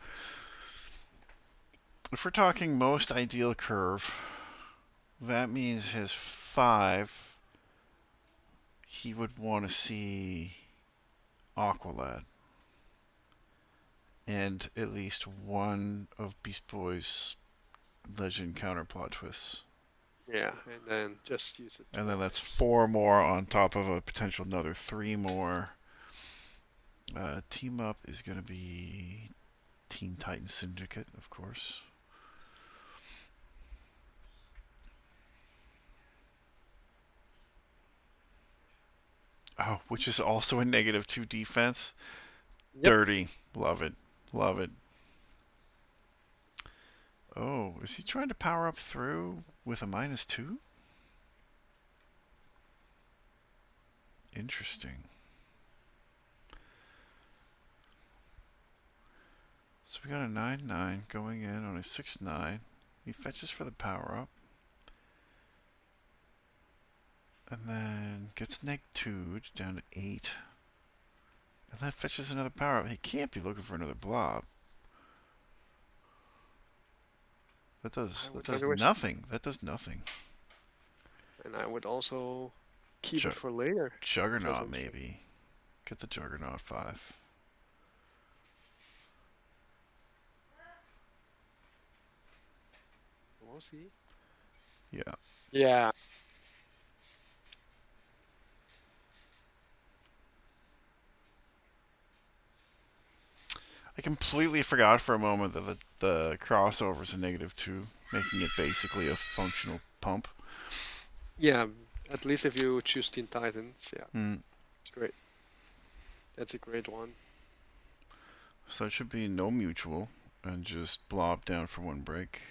A: if we're talking most ideal curve, that means his 5, he would want to see Aqualad and at least one of Beast Boy's legend counter plot twists.
B: Yeah, and then just use it
A: And then that's
B: twice.
A: 4 more on top of a potential another 3 more. Team up is going to be Teen Titans Syndicate, of course. Oh, which is also a -2 defense.
B: Yep.
A: Dirty. Love it. Love it. Oh, is he trying to power up through with a -2? Interesting. So we got a 9/9 going in on a 6/9. He fetches for the power up. And then gets -2 down to 8. And then fetches another power up. He can't be looking for another blob. That does
B: I wish.
A: nothing. That does nothing.
B: And I would also keep it for later.
A: Juggernaut,
B: I'm sure.
A: maybe. Get the Juggernaut 5.
B: We'll see.
A: Yeah.
B: Yeah.
A: I completely forgot for a moment that the crossover is a -2, making it basically a functional pump.
B: Yeah, at least if you choose Teen Titans, yeah,
A: Mm.
B: it's great. That's a great one.
A: So it should be no mutual and just blob down for 1 break.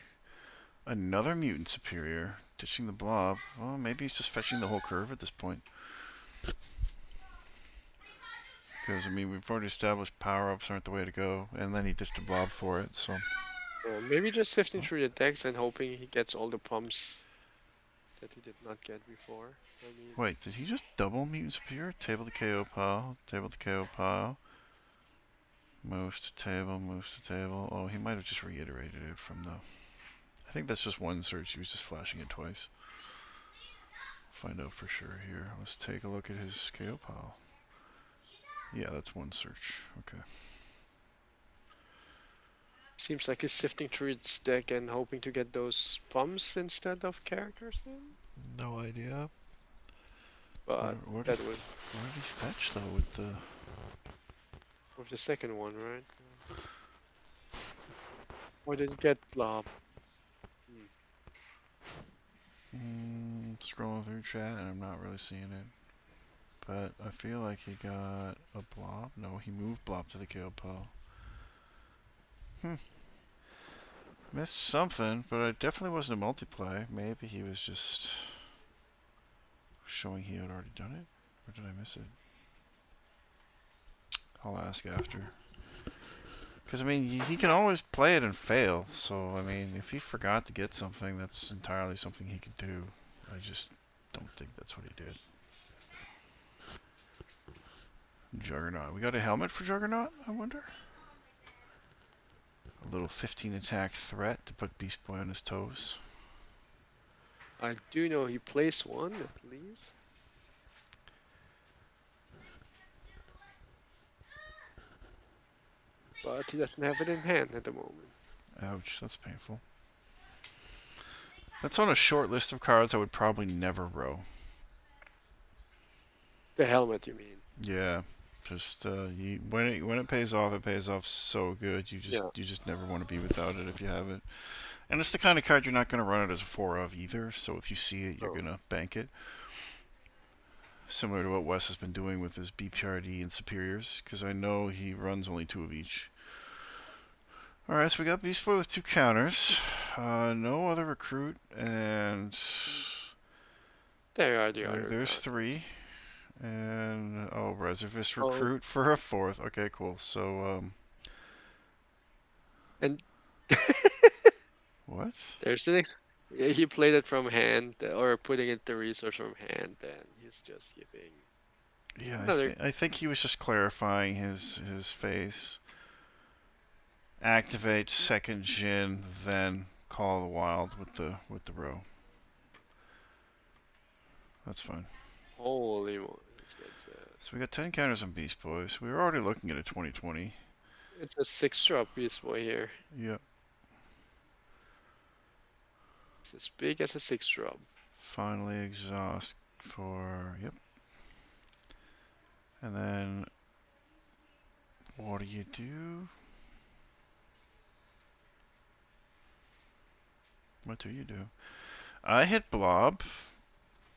A: Another mutant superior ditching the blob. Well, maybe he's just fetching the whole curve at this point. Because, I mean, we've already established power-ups aren't the way to go, and then he ditched a blob for it, so...
B: Yeah, maybe just sifting through the decks and hoping he gets all the pumps that he did not get before. I mean,
A: Wait, did he just double mutant superior? Table the KO pile, table the KO pile. Moves to table, moves to table. Oh, he might have just reiterated it from the... I think that's just 1 search. He was just flashing it twice. Find out for sure here. Let's take a look at his KO pile. Yeah, that's 1 search. Okay.
B: seems like he's sifting through its deck and hoping to get those pumps instead of characters then.
A: No idea.
B: But
A: Where
B: that would
A: did he fetch though with the?
B: with the second one, right? Or did he get blob?
A: Scrolling through chat and I'm not really seeing it. But I feel like he got a blob. No, he moved blob to the KO pile. Missed something, but it definitely wasn't a multiplay. Maybe he was just showing he had already done it? Or did I miss it? I'll ask after. Because, I mean, he can always play it and fail. So, I mean, if he forgot to get something, that's entirely something he could do. I just don't think that's what he did. Juggernaut. We got a helmet for Juggernaut, I wonder? A little 15 attack threat to put Beast Boy on his toes.
B: I do know he plays one at least. But he doesn't have it in hand at the moment.
A: Ouch, that's painful. That's on a short list of cards I would probably never row.
B: The helmet, you mean?
A: Yeah, just when it pays off, it pays off so good. You just never want to be without it if you have it. And it's the kind of card you're not going to run it as a 4 of either. So if you see it, you're going to bank it. Similar to what Wes has been doing with his BPRD and superiors, because I know he runs only 2 of each. Alright, so we got Beast Boy with 2 counters. No other recruit, and
B: There are the other.
A: there's 3. And reservist recruit for a 4th. Okay, cool. So
B: and
A: what?
B: there's the next. Yeah, he played it from hand or putting it to resource from hand. Then he's just giving.
A: Yeah, I think he was just clarifying his face. activate second Jin, then call the wild with the row. That's fine.
B: Holy moly, that's
A: So we got 10 counters on Beast Boys. We were already looking at a 2020.
B: it's a 6-drop Beast Boy here.
A: Yep.
B: It's as big as a 6-drop.
A: Finally exhaust for, yep. And then, what do? What do you do? I hit Blob,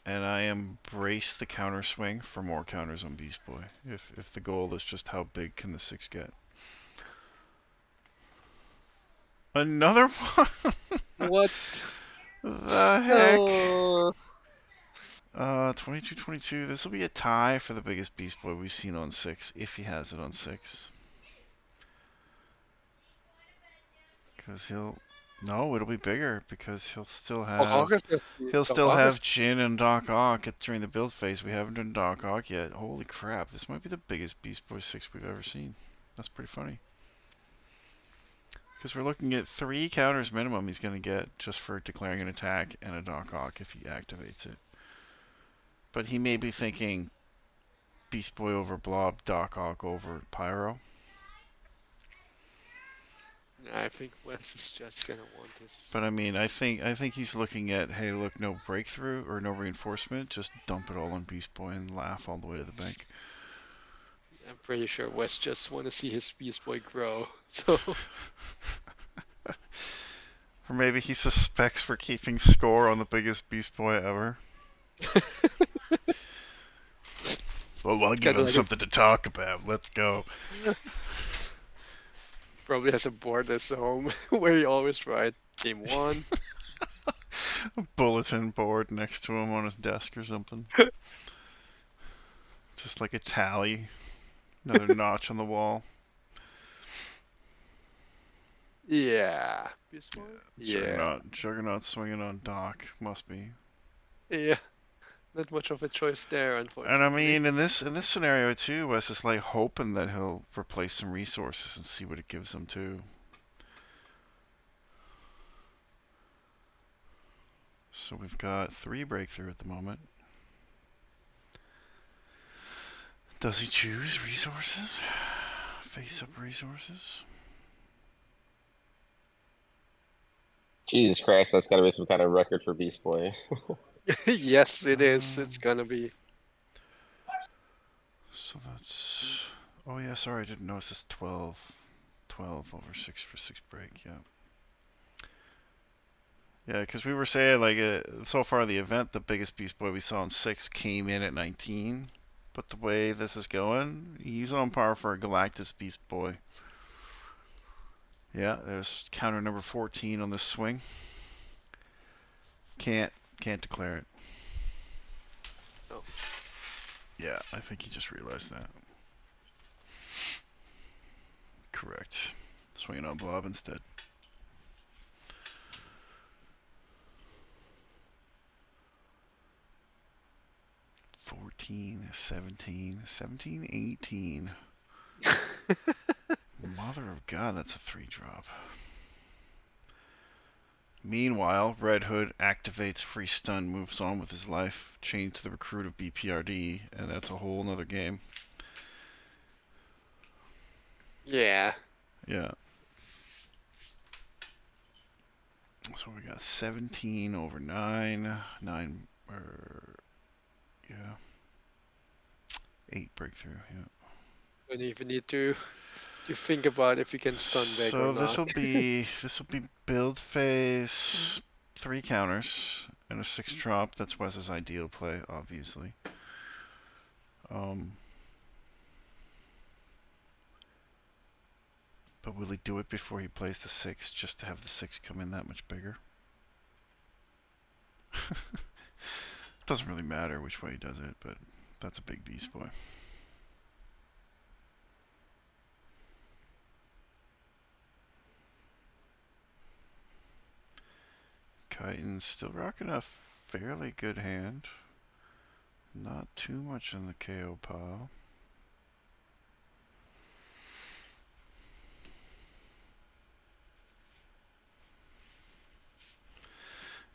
A: and I embrace the counter swing for more counters on Beast Boy. If the goal is just how big can the 6 get. Another one?
B: What?
A: The heck?
B: Oh,
A: 22-22. This will be a tie for the biggest Beast Boy we've seen on 6, if he has it on 6. Because he'll... No, it'll be bigger, because he'll still have... He'll
B: Doc
A: still
B: Ock.
A: have Jin and Doc Ock during the build phase. We haven't done Doc Ock yet. Holy crap, this might be the biggest Beast Boy 6 we've ever seen. That's pretty funny. Because we're looking at 3 counters minimum he's going to get just for declaring an attack and a Doc Ock if he activates it. But he may be thinking Beast Boy over Blob, Doc Ock over Pyro.
B: I think Wes is just gonna want this.
A: But I mean, I think he's looking at, hey, look, no breakthrough or no reinforcement, just dump it all on Beast Boy and laugh all the way to the bank.
B: I'm pretty sure Wes just want to see his Beast Boy grow. So
A: Or maybe he suspects we're keeping score on the biggest Beast Boy ever. Well, I'll give him
B: like
A: something to talk about. Let's go.
B: probably has a board at home where he always write game 1.
A: A bulletin board next to him on his desk or something. Just like a tally. Another notch on the wall.
B: Yeah. Beast Boy? Yeah.
A: Juggernaut swinging on Doc. Must be.
B: Yeah. Not much of a choice there,
A: And
B: unfortunately.
A: I mean, in this scenario too, Wes is like hoping that he'll replace some resources and see what it gives him too. So we've got 3 breakthrough at the moment. Does he choose resources? Face up resources?
C: Jesus Christ, that's got to be some kind of record for Beast Boy.
B: Yes, it is. It's gonna be.
A: So that's... Oh yeah, sorry, I didn't notice this 12. 12 over 6 for 6 break, yeah. Yeah, because we were saying, like, so far the event, the biggest Beast Boy we saw in 6 came in at 19. But the way this is going, he's on par for a Galactus Beast Boy. Yeah, there's counter number 14 on this swing. Can't declare it.
B: No.
A: Yeah, I think he just realized that. Correct. Swinging on Blob instead. $14, $17, 18. Mother of God, that's a 3-drop. Meanwhile, Red Hood activates free stun, moves on with his life, chained to the recruit of BPRD, and that's a whole nother game.
B: Yeah.
A: Yeah. So we got 17 over 9. 8 breakthrough, yeah.
B: Don't even need to think about if you can stun back or
A: So this
B: not.
A: will be build phase 3 counters and a 6 drop. That's Wes's ideal play, obviously. But will he do it before he plays the 6 just to have the 6 come in that much bigger? Doesn't really matter which way he does it, but that's a big Beast Boy. Chitin's still rocking a fairly good hand. Not too much in the KO pile.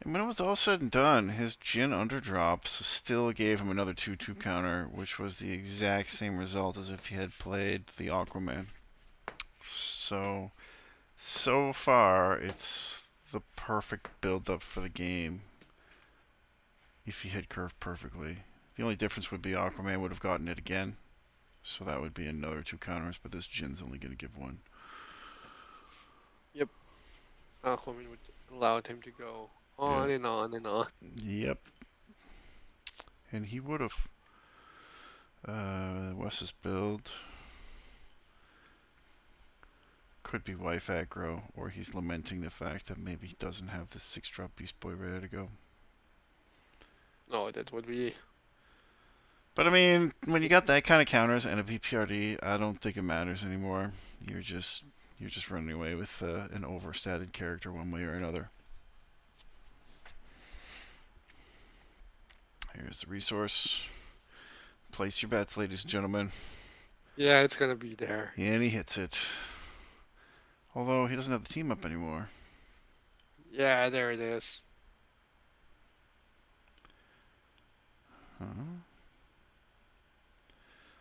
A: And when it was all said and done, his Jin underdrops still gave him another 2-2 counter, which was the exact same result as if he had played the Aquaman. So far, it's the perfect build-up for the game if he had curved perfectly. The only difference would be Aquaman would have gotten it again, so that would be another 2 counters, but this Jin's only going to give 1.
B: Yep. Aquaman would allowed him to go on and on and on.
A: Yep. And he would have. Wes's build could be wife aggro, or he's lamenting the fact that maybe he doesn't have the 6-drop Beast Boy ready to go.
B: No, that would be.
A: But I mean, when you got that kind of counters and a BPRD, I don't think it matters anymore. You're just running away with an overstated character one way or another. Here's the resource. Place your bets, ladies and gentlemen.
B: Yeah, it's gonna be there.
A: And he hits it. Although he doesn't have the team up anymore.
B: Yeah, there it is.
A: Huh?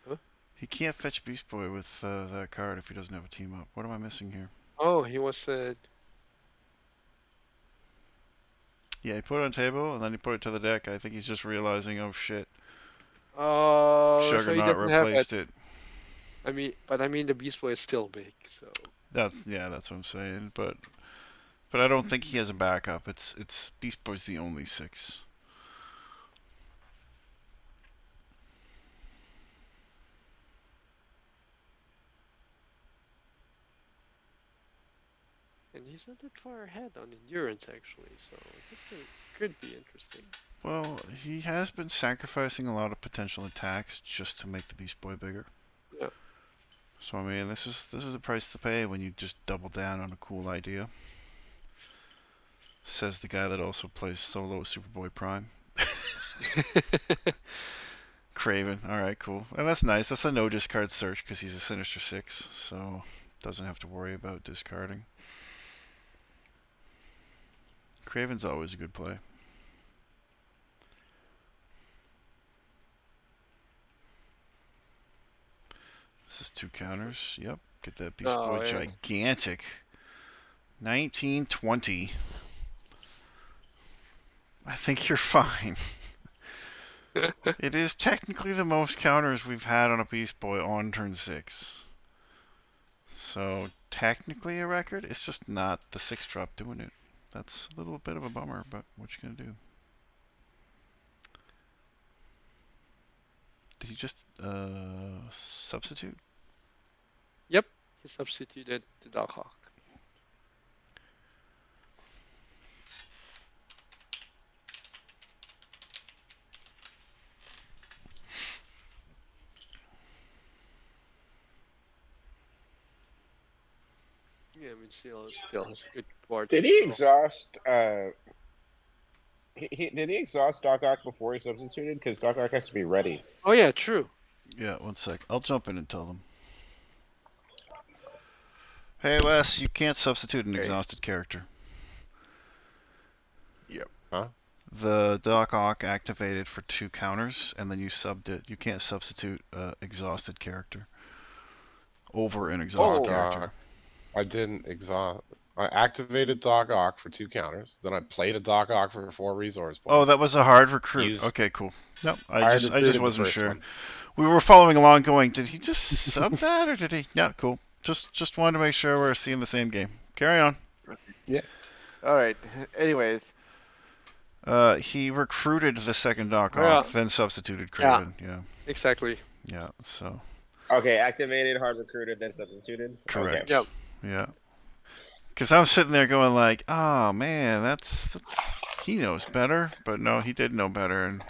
B: Huh?
A: He can't fetch Beast Boy with that card if he doesn't have a team up. What am I missing here?
B: Oh, he was
A: Yeah, he put it on the table and then he put it to the deck. I think he's just realizing, oh shit,
B: Oh, so he
A: Juggernaut
B: doesn't have it.
A: replaced it.
B: I mean, the Beast Boy is still big, so.
A: That's what I'm saying. But I don't think he has a backup. It's Beast Boy's the only 6.
B: And he's not that far ahead on endurance actually, so this could be interesting.
A: Well, he has been sacrificing a lot of potential attacks just to make the Beast Boy bigger.
B: Yeah.
A: So I mean, this is the price to pay when you just double down on a cool idea. Says the guy that also plays solo Superboy Prime. Craven. All right, cool. And that's nice. That's a no discard search because he's a Sinister 6, so doesn't have to worry about discarding. Craven's always a good play. This is 2 counters. Yep. Get that Beast Boy gigantic. 1920. I think you're fine. It is technically the most counters we've had on a Beast Boy on turn 6. So, technically a record. It's just not the 6-drop doing it. That's a little bit of a bummer, but what you gonna do? Did he just substitute?
B: Yep, he substituted the Darkhawk. Yeah, I mean, still has a good board.
C: Did he exhaust? Did he exhaust Doc Ock before he substituted? Because Doc Ock has to be ready.
B: Oh yeah, true.
A: Yeah, one sec. I'll jump in and tell them. Hey Wes, you can't substitute an exhausted character.
D: Yep. Huh?
A: The Doc Ock activated for 2 counters, and then you subbed it. You can't substitute exhausted character over an exhausted character.
D: I didn't exhaust. I activated Doc Ock for 2 counters. Then I played a Doc Ock for 4 resource points.
A: Oh, that was a hard recruit. Okay, cool. No, I just
D: recruited
A: wasn't
D: the
A: sure.
D: first one.
A: We were following along, going, did he just sub that or did he? Yeah, cool. Just wanted to make sure we're seeing the same game. Carry on.
D: Yeah.
E: All right. Anyways,
A: he recruited the second Doc Ock, then substituted Craven. Yeah.
B: Exactly.
A: Yeah. So.
C: Okay, activated, hard recruited, then substituted.
A: Correct.
C: Okay.
B: Yep.
A: Yeah. Because I'm sitting there going like, oh man, that's he knows better, but no, he did know better, and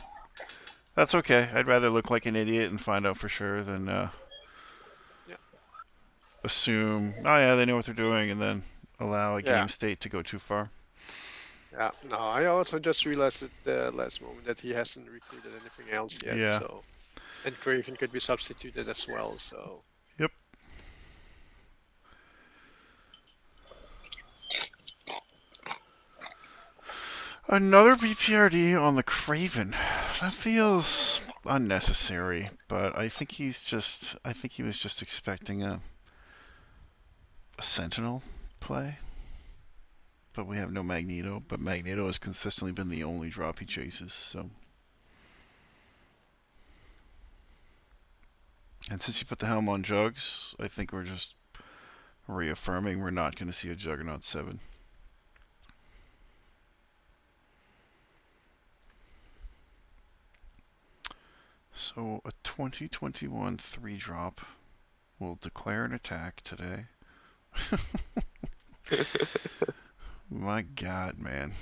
A: that's okay. I'd rather look like an idiot and find out for sure than assume, oh yeah, they know what they're doing, and then allow a game state to go too far.
B: Yeah. No, I also just realized at the last moment that he hasn't recruited anything else yet.
A: Yeah.
B: So, and Craven could be substituted as well. So.
A: Yep. Another BPRD on the Craven. That feels unnecessary, but I think he was just expecting a Sentinel play. But we have no Magneto. But Magneto has consistently been the only drop he chases, so. And since you put the helm on Jugs, I think we're just reaffirming we're not going to see a Juggernaut 7. So a 2021 3-drop will declare an attack today. My God, man.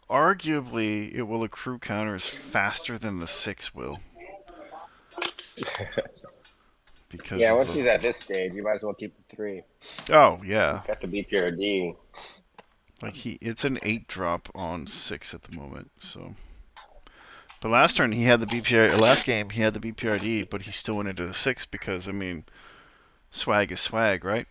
A: Arguably, it will accrue counters faster than the 6 will. Because
C: Yeah,
A: of
C: once
A: the...
C: he's at this stage, you might as well keep the 3.
A: Oh, yeah.
C: He's got the BPRD.
A: Like it's an 8-drop on 6 at the moment, so. But last turn he had the BPR. Last game he had the BPRD, but he still went into the 6 because I mean, swag is swag, right?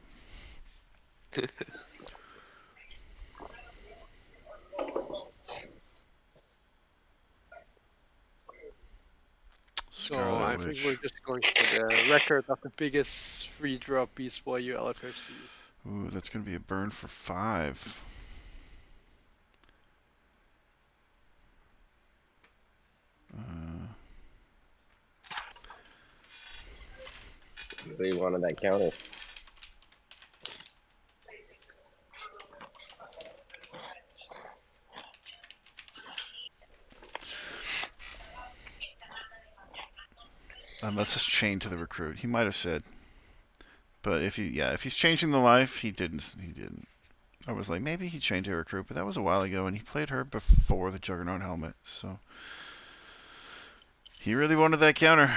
B: So
A: Scarlet
B: I think we're
A: Witch.
B: just going for the record of the biggest free drop Beast Boy you LFFC.
A: Ooh, that's gonna be a burn for 5.
C: Really wanted that counter.
A: Unless it's chained to the recruit, he might have said. But if he's changing the life, he didn't. He didn't. I was like, maybe he chained to a recruit, but that was a while ago, and he played her before the Juggernaut helmet, so he really wanted that counter.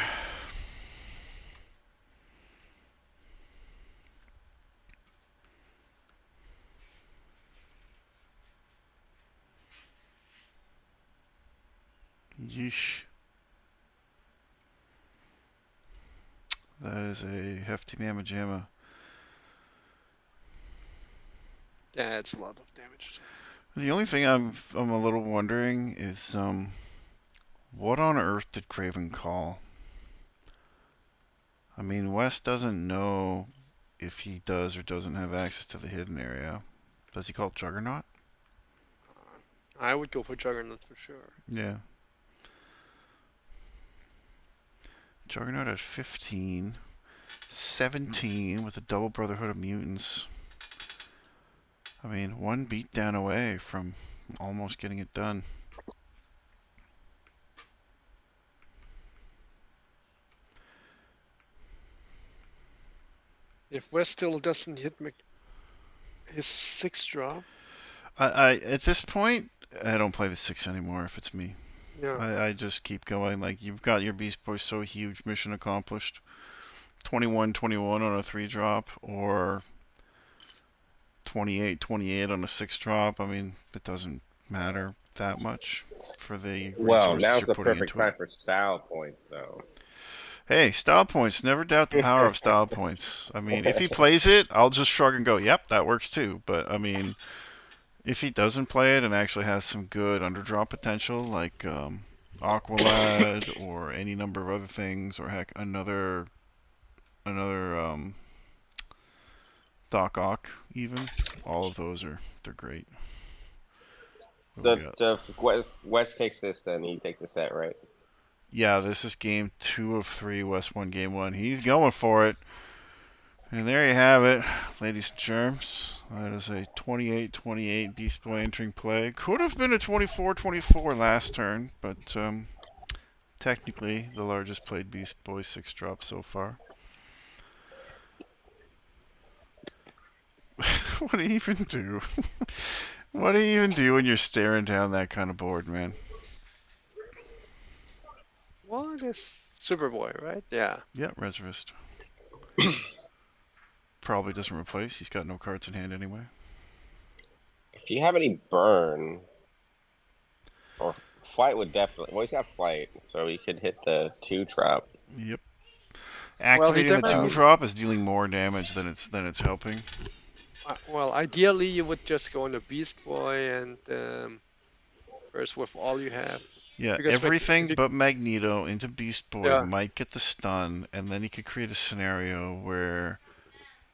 A: Yeesh. That is a hefty mamma jamma.
B: Yeah, it's a lot of damage.
A: The only thing I'm a little wondering is what on earth did Craven call? I mean, Wes doesn't know if he does or doesn't have access to the hidden area. Does he call Juggernaut?
B: I would go for Juggernaut for sure.
A: Yeah. Juggernaut at 15. 17 with a double Brotherhood of Mutants. I mean, one beatdown away from almost getting it done.
B: If West still doesn't hit his 6 drop,
A: I at this point, I don't play the 6 anymore if it's me.
B: yeah.
A: I just keep going. Like, you've got your Beast Boy so huge, mission accomplished. 21-21 on a 3-drop, or 28-28 on a 6-drop. I mean, it doesn't matter that much for the
C: Well,
A: resources
C: now's
A: you're
C: the
A: putting
C: perfect
A: into it.
C: time for style points, though.
A: Hey, style points. Never doubt the power of style points. I mean, if he plays it, I'll just shrug and go, yep, that works too. But, I mean, if he doesn't play it and actually has some good underdraw potential, like Aqualad or any number of other things, or heck, another Doc Ock even, all of those they're great. What do we got?
C: So if West takes this, then he takes a set, right?
A: Yeah, this is game 2 of 3. West won game 1. He's going for it. And there you have it, ladies and germs. That is a 28-28 Beast Boy entering play. Could have been a 24-24 last turn, but technically the largest played Beast Boy 6-drop so far. What do you even do? What do you even do when you're staring down that kind of board, man?
B: What is Superboy, right? Yeah.
A: Yeah, Reservist. Probably doesn't replace. He's got no cards in hand anyway.
C: If you have any burn, or flight would definitely. Well, he's got flight, so he could hit the 2-drop.
A: Yep. Activating the
B: definitely-
A: 2-drop is dealing more damage than it's helping.
B: Well, ideally you would just go on a Beast Boy and first with all you have.
A: Yeah,
B: Because if
A: everything
B: you,
A: but Magneto into Beast Boy
B: yeah,
A: might get the stun, and then he could create a scenario where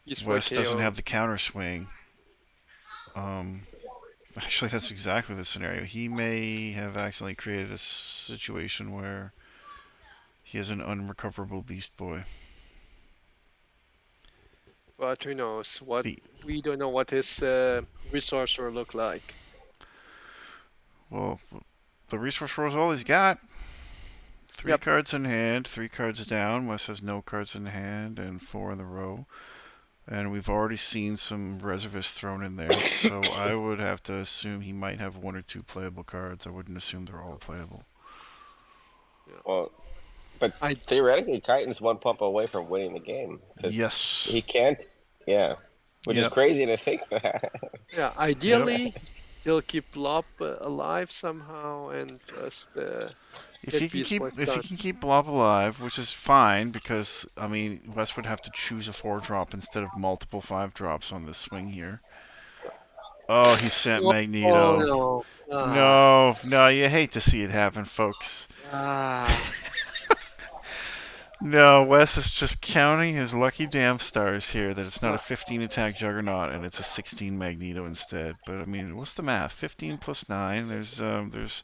B: Beast Boy
A: West doesn't
B: KO.
A: have the counter swing. Um, Actually, that's exactly the scenario. He may have accidentally created a situation where he has an unrecoverable Beast Boy.
B: But who knows? What
A: The
B: we don't know what his resource will look like.
A: well, the resource roll is all he's got. Three
B: Yep.
A: cards in hand, 3 cards down. Wes has no cards in hand and 4 in the row. And we've already seen some reservists thrown in there, so I would have to assume he might have 1 or 2 playable cards. I wouldn't assume they're all playable.
B: Yeah.
C: Well, but
B: I
C: theoretically, Chitin's one pump away from winning the game because
A: Yes.
C: he can't. Yeah, which is
A: Yep.
C: crazy to think that.
B: Yeah, ideally he'll keep Blob alive somehow and just
A: If
B: get
A: he can
B: Beast
A: keep
B: Boy
A: if he
B: done.
A: can keep Blob alive, which is fine because I mean Wes would have to choose a 4-drop instead of multiple 5-drops on this swing here. Oh, he sent
B: Oh,
A: Magneto.
B: no.
A: No, you hate to see it happen, folks.
B: Ah.
A: No, Wes is just counting his lucky damn stars here that it's not a
B: Ah.
A: 15 attack Juggernaut and it's a 16 Magneto instead. But I mean, what's the math? 15 plus 9, there's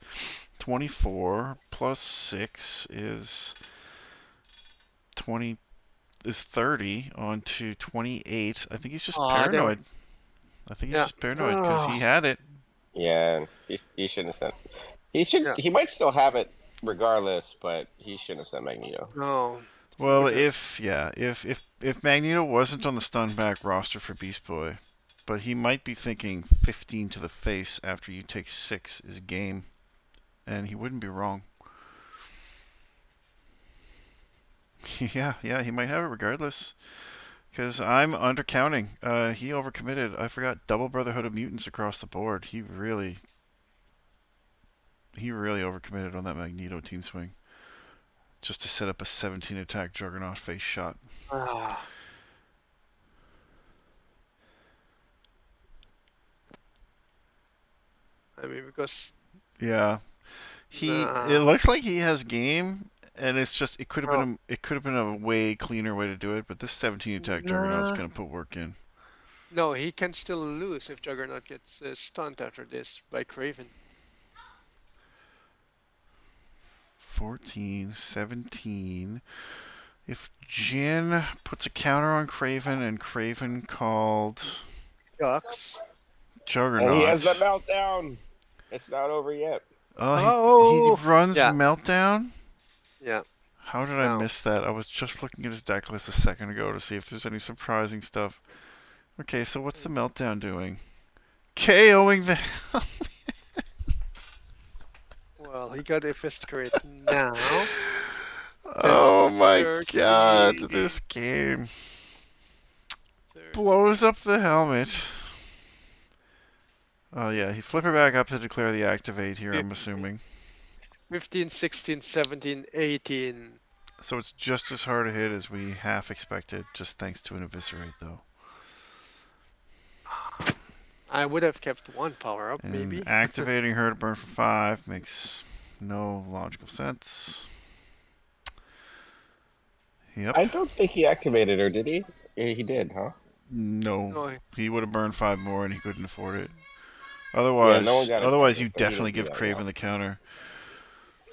A: 24 plus 6 is 20 is 30 on to 28. I think he's just
B: Ah,
A: paranoid. I think he's
B: yeah.
A: just paranoid because he had it.
C: Yeah, he shouldn't have sent. He should.
B: Yeah.
C: He might still have it regardless, but he shouldn't have sent Magneto.
B: No. He
A: Well,
B: would have.
A: if Magneto wasn't on the stun back roster for Beast Boy, but he might be thinking 15 to the face after you take 6 is game, and he wouldn't be wrong. Yeah, he might have it regardless. Because I'm undercounting. He overcommitted. I forgot double Brotherhood of Mutants across the board. He really overcommitted on that Magneto team swing. Just to set up a 17 attack Juggernaut face shot.
B: Ah. I mean, because
A: Yeah. It
B: nah.
A: looks like he has game, and it's just it could have
B: Oh,
A: been a way cleaner way to do it, but this 17 attack Juggernaut's
B: nah.
A: gonna put work in.
B: No, he can still lose if Juggernaut gets stunned after this by Craven.
A: 14, 17. If Jin puts a counter on Craven and Craven called
B: Ducks.
C: And he has the
A: Juggernaut.
C: meltdown. It's not over yet.
A: Oh, he
B: Oh,
A: runs
B: yeah,
A: Meltdown?
B: yeah.
A: How did I
B: Now,
A: miss that? I was just looking at his deck list a second ago to see if there's any surprising stuff. Okay, so what's the Meltdown doing? KOing the...
B: well, he got a fist crit now. That's
A: Oh my
B: 30,
A: god, this game
B: 30.
A: blows up the helmet. Oh yeah, he flip her back up to declare the activate here, I'm assuming.
B: 15, 16, 17, 18.
A: So it's just as hard a hit as we half expected, just thanks to an eviscerate though.
B: I would have kept one power up,
A: And
B: maybe.
A: activating her to burn for 5 makes no logical sense. Yep.
C: I don't think he activated her, did he? Yeah, he did, huh?
A: No.
B: No,
A: He would have burned 5 more and he couldn't afford it.
C: Yeah, no one got
A: Otherwise
C: it.
A: you definitely give Craven the counter.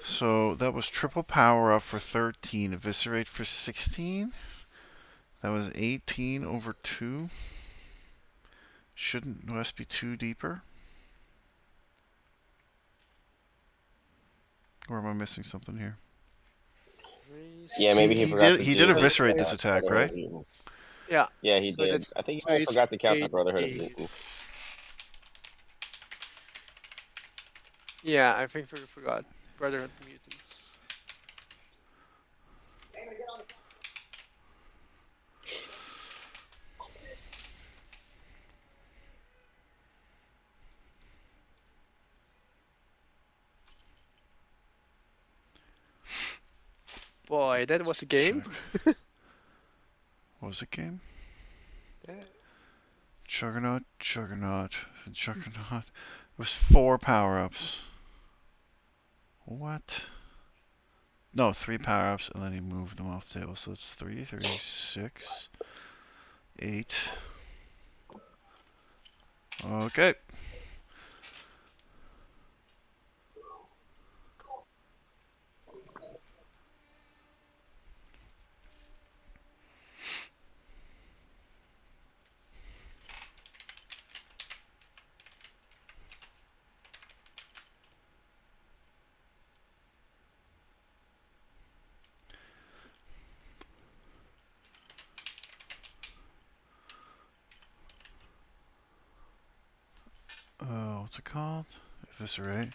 A: So that was triple power up for 13, eviscerate for 16. That was 18 over 2. Shouldn't West be 2 deeper? Or am I missing something here?
C: Yeah, maybe he forgot to
A: he
C: do
A: did
C: the
A: eviscerate this attack,
C: Brotherhood
A: right?
C: of Mutants.
B: Yeah.
C: Yeah, he
B: So
C: did.
B: that's
C: I think he
B: so
C: might have
B: it's
C: forgot to count the Brotherhood of
B: 18.
C: Mutants.
B: Yeah, I think we forgot Brotherhood of Mutants. Boy, that was a game.
A: What was it game?
B: Yeah.
A: Juggernaut, Juggernaut, Juggernaut. It was 4 power-ups. What? No, 3 power-ups, and then he moved them off the table. So it's 3, 6, 8. Okay. What's it called? Eviscerate.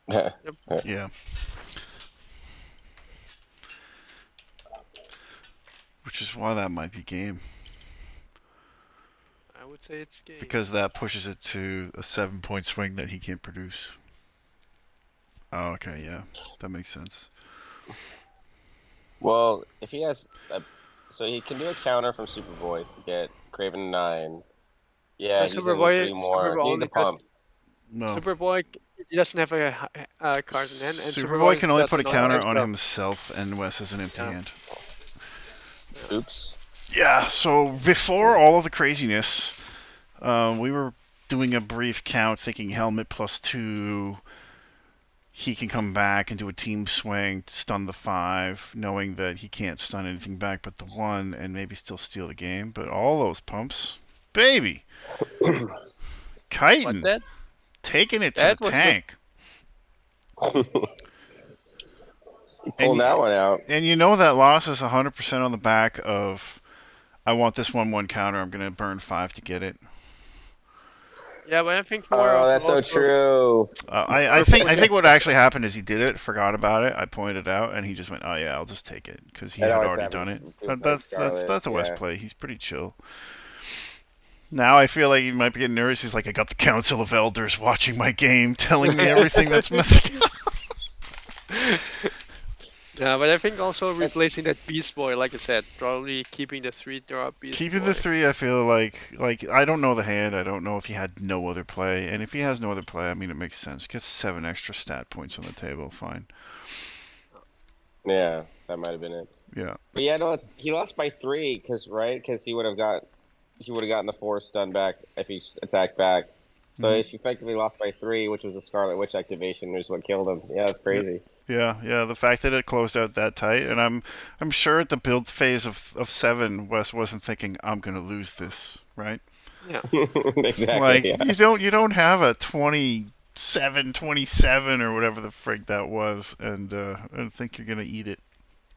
C: Yes.
A: Yeah. Which is why that might be game.
B: I would say it's game.
A: Because that pushes it to a 7-point swing that he can't produce. Oh, okay, yeah. That makes sense.
C: Well, if he has, so he can do a counter from Superboy to get Craven 9. Yeah, he's gonna need 3 more.
B: Superboy
C: He needs
B: only
C: a
B: got
C: pump.
A: No.
B: Superboy. He doesn't have a card in hand, and
A: Superboy can only put a
B: doesn't
A: counter
B: have
A: on
B: extra.
A: himself, and Wes has an empty
B: Yeah.
A: hand.
C: Oops.
A: Yeah, so before all of the craziness, we were doing a brief count thinking helmet +2. He can come back and do a team swing, stun the 5, knowing that he can't stun anything back but the 1, and maybe still steal the game. But all those pumps, baby!
B: But
A: Chitin,
B: that
A: taking it to
B: that
A: the
B: was
A: tank.
C: Pulled that one out.
A: And you know that loss is 100% on the back of, I want this 1/1 counter, I'm going to burn 5 to get it.
B: yeah, but I think more
C: Oh,
B: of
C: that's so
B: also
C: true.
A: I think what actually happened is he did it, forgot about it. I pointed it out, and he just went, "Oh yeah, I'll just take it," because he
C: That
A: had
C: always
A: already done
C: happens
A: it.
C: with
A: That's
C: Scarlet,
A: a West
C: yeah.
A: play. He's pretty chill. Now I feel like he might be getting nervous. He's like, "I got the Council of Elders watching my game, telling me everything that's messing up."
B: Yeah, but I think also replacing that Beast Boy, like I said, probably keeping the 3-drop Beast
A: Keeping
B: Boy.
A: the 3, I feel like I don't know the hand. I don't know if he had no other play, and if he has no other play, I mean, it makes sense. Gets 7 extra stat points on the table. Fine.
C: Yeah, that might have been it.
A: Yeah.
C: But yeah, no, he lost by 3 because he would have gotten the 4 stun back if he attacked back. So
A: Mhm.
C: he effectively lost by 3, which was a Scarlet Witch activation, which is what killed him. Yeah, that's crazy.
A: Yeah. The fact that it closed out that tight, and I'm sure at the build phase of 7, Wes wasn't thinking I'm gonna lose this, right?
B: Yeah.
C: Exactly.
A: Like
C: Yeah.
A: you don't have a 27 or whatever the frig that was, and think you're gonna eat it.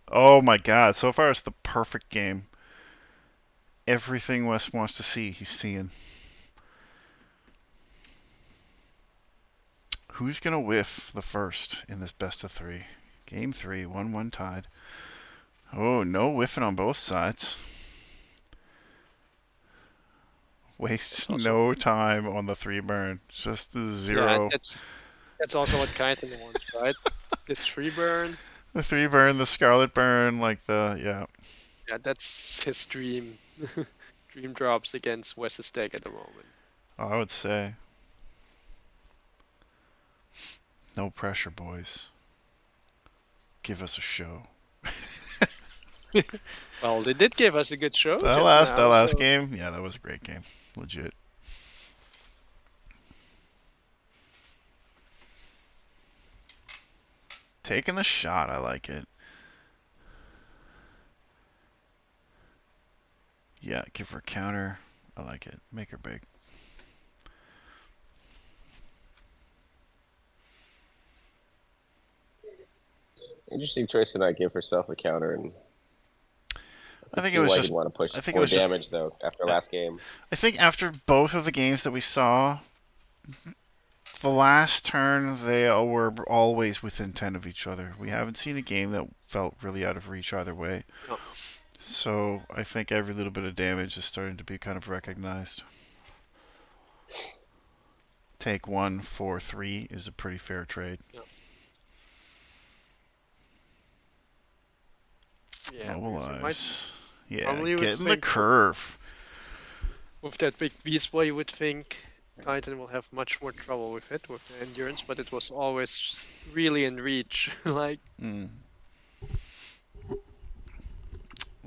A: Oh my God! So far, it's the perfect game. Everything Wes wants to see, he's seeing. Who's gonna whiff the first in this best of 3? Game 3, 1-1 tied. Oh, no whiffing on both sides. Wastes no time on the 3 burn. Just a 0.
B: Yeah, that's also what Kaiten wants, right? The 3 burn.
A: The 3 burn, the Scarlet burn, yeah.
B: Yeah, that's his dream. Dream drops against Wes's deck at the moment.
A: I would say. No pressure, boys. Give us a show.
B: Well, they did give us a good show.
A: That
B: just now,
A: last
B: so-
A: game, yeah, that was a great game. Legit. Taking the shot, I like it. Yeah, give her a counter. I like it. Make her big.
C: Interesting choice to not give herself a counter, and
A: I think
C: see
A: it was
C: why
A: just.
C: you'd want to push
A: I think it
C: more
A: was just.
C: damage though after last game.
A: I think after both of the games that we saw, the last turn they were always within 10 of each other. We haven't seen a game that felt really out of reach either way.
B: No.
A: So I think every little bit of damage is starting to be kind of recognized. take 1 for 3 is a pretty fair trade.
B: Yeah,
A: Mobile
B: because you might
A: Eyes. Yeah,
B: normally would
A: get in the
B: think
A: curve.
B: with that big beast boy, you would think Kaiten will have much more trouble with it, with the endurance, but it was always just really in reach. Like,
A: Mm.
C: Yeah,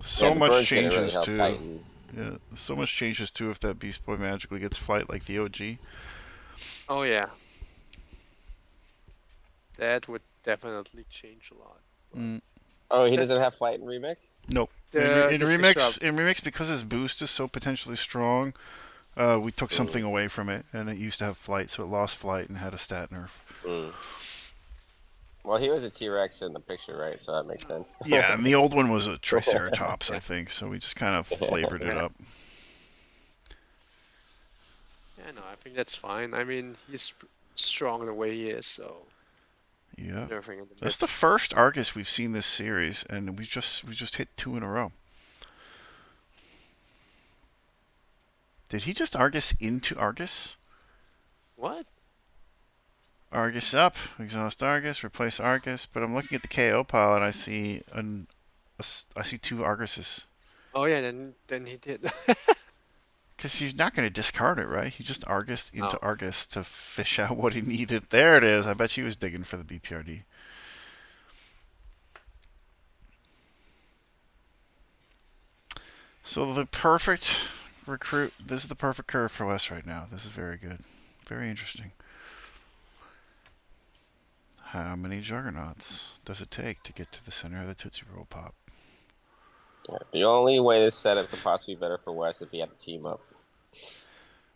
A: So
C: the
A: much
C: bird's gonna really
A: changes
C: help
A: too.
C: Titan.
A: Yeah, so much changes too if that Beast Boy magically gets flight like the OG.
B: oh yeah, that would definitely change a lot. But
A: Mm.
C: Oh, he doesn't have flight in remix.
A: Nope.
B: the
A: In remix, because his boost is so potentially strong, we took something
C: Mm.
A: away from it, and it used to have flight, so it lost flight and had a stat nerf.
C: Mm. Well, he was a T-Rex in the picture, right? So that makes sense.
A: Yeah, and the old one was a Triceratops, I
B: Yeah.
A: think, so we just kind of flavored it
B: Yeah.
A: up.
B: Yeah, no, I think that's fine. I mean, he's strong the way he is, so
A: Yeah.
B: nerfing him a
A: That's
B: bit.
A: the first Argus we've seen this series, and we just hit 2 in a row. Did he just Argus into Argus?
B: What?
A: Argus up, exhaust Argus, replace Argus. But I'm looking at the KO pile and I see I see 2 Arguses.
B: Oh yeah, then he did.
A: Because he's not going to discard it, right? He just Argus into
B: Oh.
A: Argus to fish out what he needed. There it is. I bet she was digging for the BPRD. So the perfect recruit. This is the perfect curve for Wes right now. This is very good. Very interesting. How many Juggernauts does it take to get to the center of the Tootsie Roll Pop?
C: The only way this setup could possibly be better for West if he had to team up.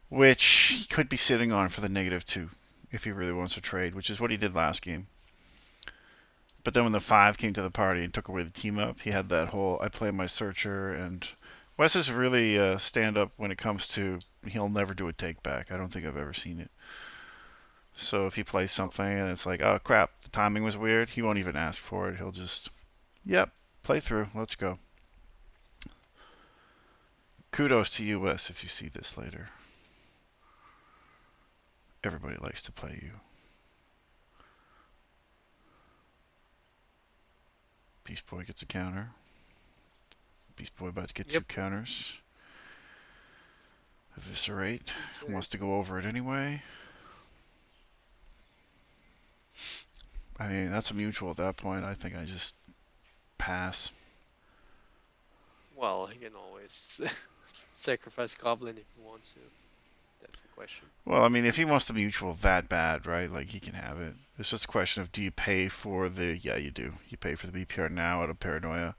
A: Which he could be sitting on for the -2 if he really wants to trade, which is what he did last game. But then when the 5 came to the party and took away the team up, he had that whole I play my searcher, and Wes is really stand up when it comes to he'll never do a take back. I don't think I've ever seen it. So if he plays something and it's like, oh crap, the timing was weird, he won't even ask for it. He'll just, yep, play through, let's go. Kudos to you, Wes, if you see this later. Everybody likes to play you. Beast Boy gets a counter. Beast Boy about to get 2 counters. Eviscerate. Wants to go over it anyway. I mean, that's a mutual at that point. I think I just pass.
B: Well, he can always sacrifice Goblin if he wants to. That's the question.
A: Well, I mean, if he wants the mutual that bad, right, like he can have it. It's just a question of do you pay for the... Yeah, you do. You pay for the BPR now out of paranoia.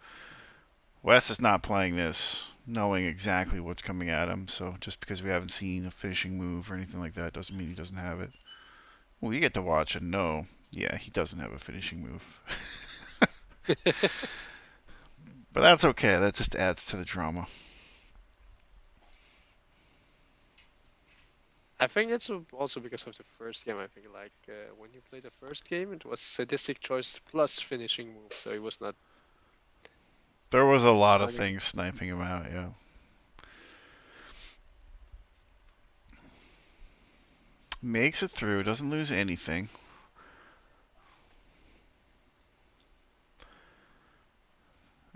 A: Wes is not playing this knowing exactly what's coming at him, so just because we haven't seen a finishing move or anything like that doesn't mean he doesn't have it. Well, you get to watch and know, yeah, he doesn't have a finishing move. But that's okay. That just adds to the drama.
B: I think that's also because of the first game. I think like when you played the first game, it was sadistic choice plus finishing move, so it was not.
A: There was a lot of things sniping him out, yeah. Makes it through, doesn't lose anything.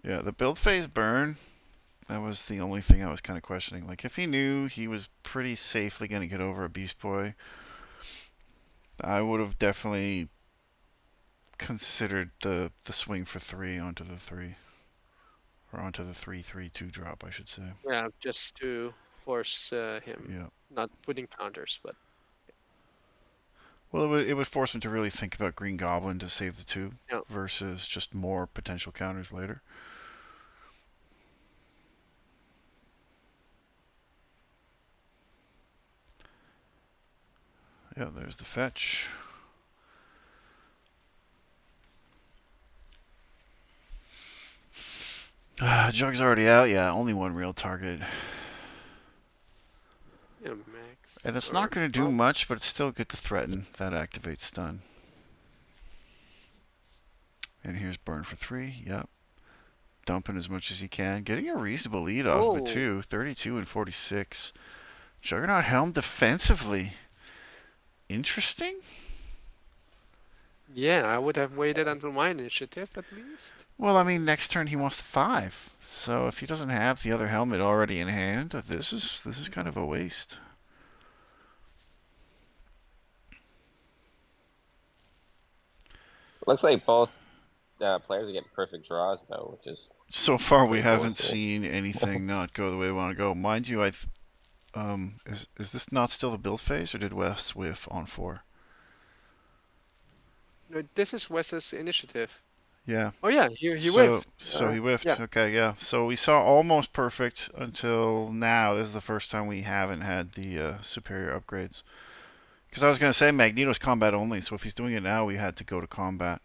A: Yeah, the build phase burn, that was the only thing I was kind of questioning. Like, if he knew he was pretty safely going to get over a Beast Boy, I would have definitely considered the swing for 3 onto the 3. Or onto the 3/3/2 drop, I should say.
B: Yeah, just to force him,
A: Yeah.
B: not putting counters, but.
A: Well, it would force him to really think about Green Goblin to save the 2 versus just more potential counters later. Yeah, there's the fetch. Jug's already out. Yeah, only one real target.
B: Yeah, max.
A: And it's not going to do much, but it's still good to threaten. That activates stun. And here's burn for 3. Yep. Dumping as much as he can. Getting a reasonable lead off of it, too. 32 and 46. Juggernaut Helm defensively. interesting.
B: Yeah, I would have waited until my initiative at least.
A: Well, I mean, next turn he wants the 5. So if he doesn't have the other helmet already in hand, this is kind of a waste.
C: Looks like both players are getting perfect draws though, which is
A: So far, we
C: pretty
A: haven't
C: cool.
A: seen anything not go the way we want to go. Mind you, is this not still the build phase, or did Wes whiff on 4?
B: No, this is Wes's initiative.
A: Yeah.
B: Oh yeah, he
A: So
B: whiffed.
A: so he whiffed.
B: Yeah,
A: Okay, yeah. So we saw almost perfect until now. This is the first time we haven't had the superior upgrades. Because I was gonna say Magneto's combat only, so if he's doing it now, we had to go to combat.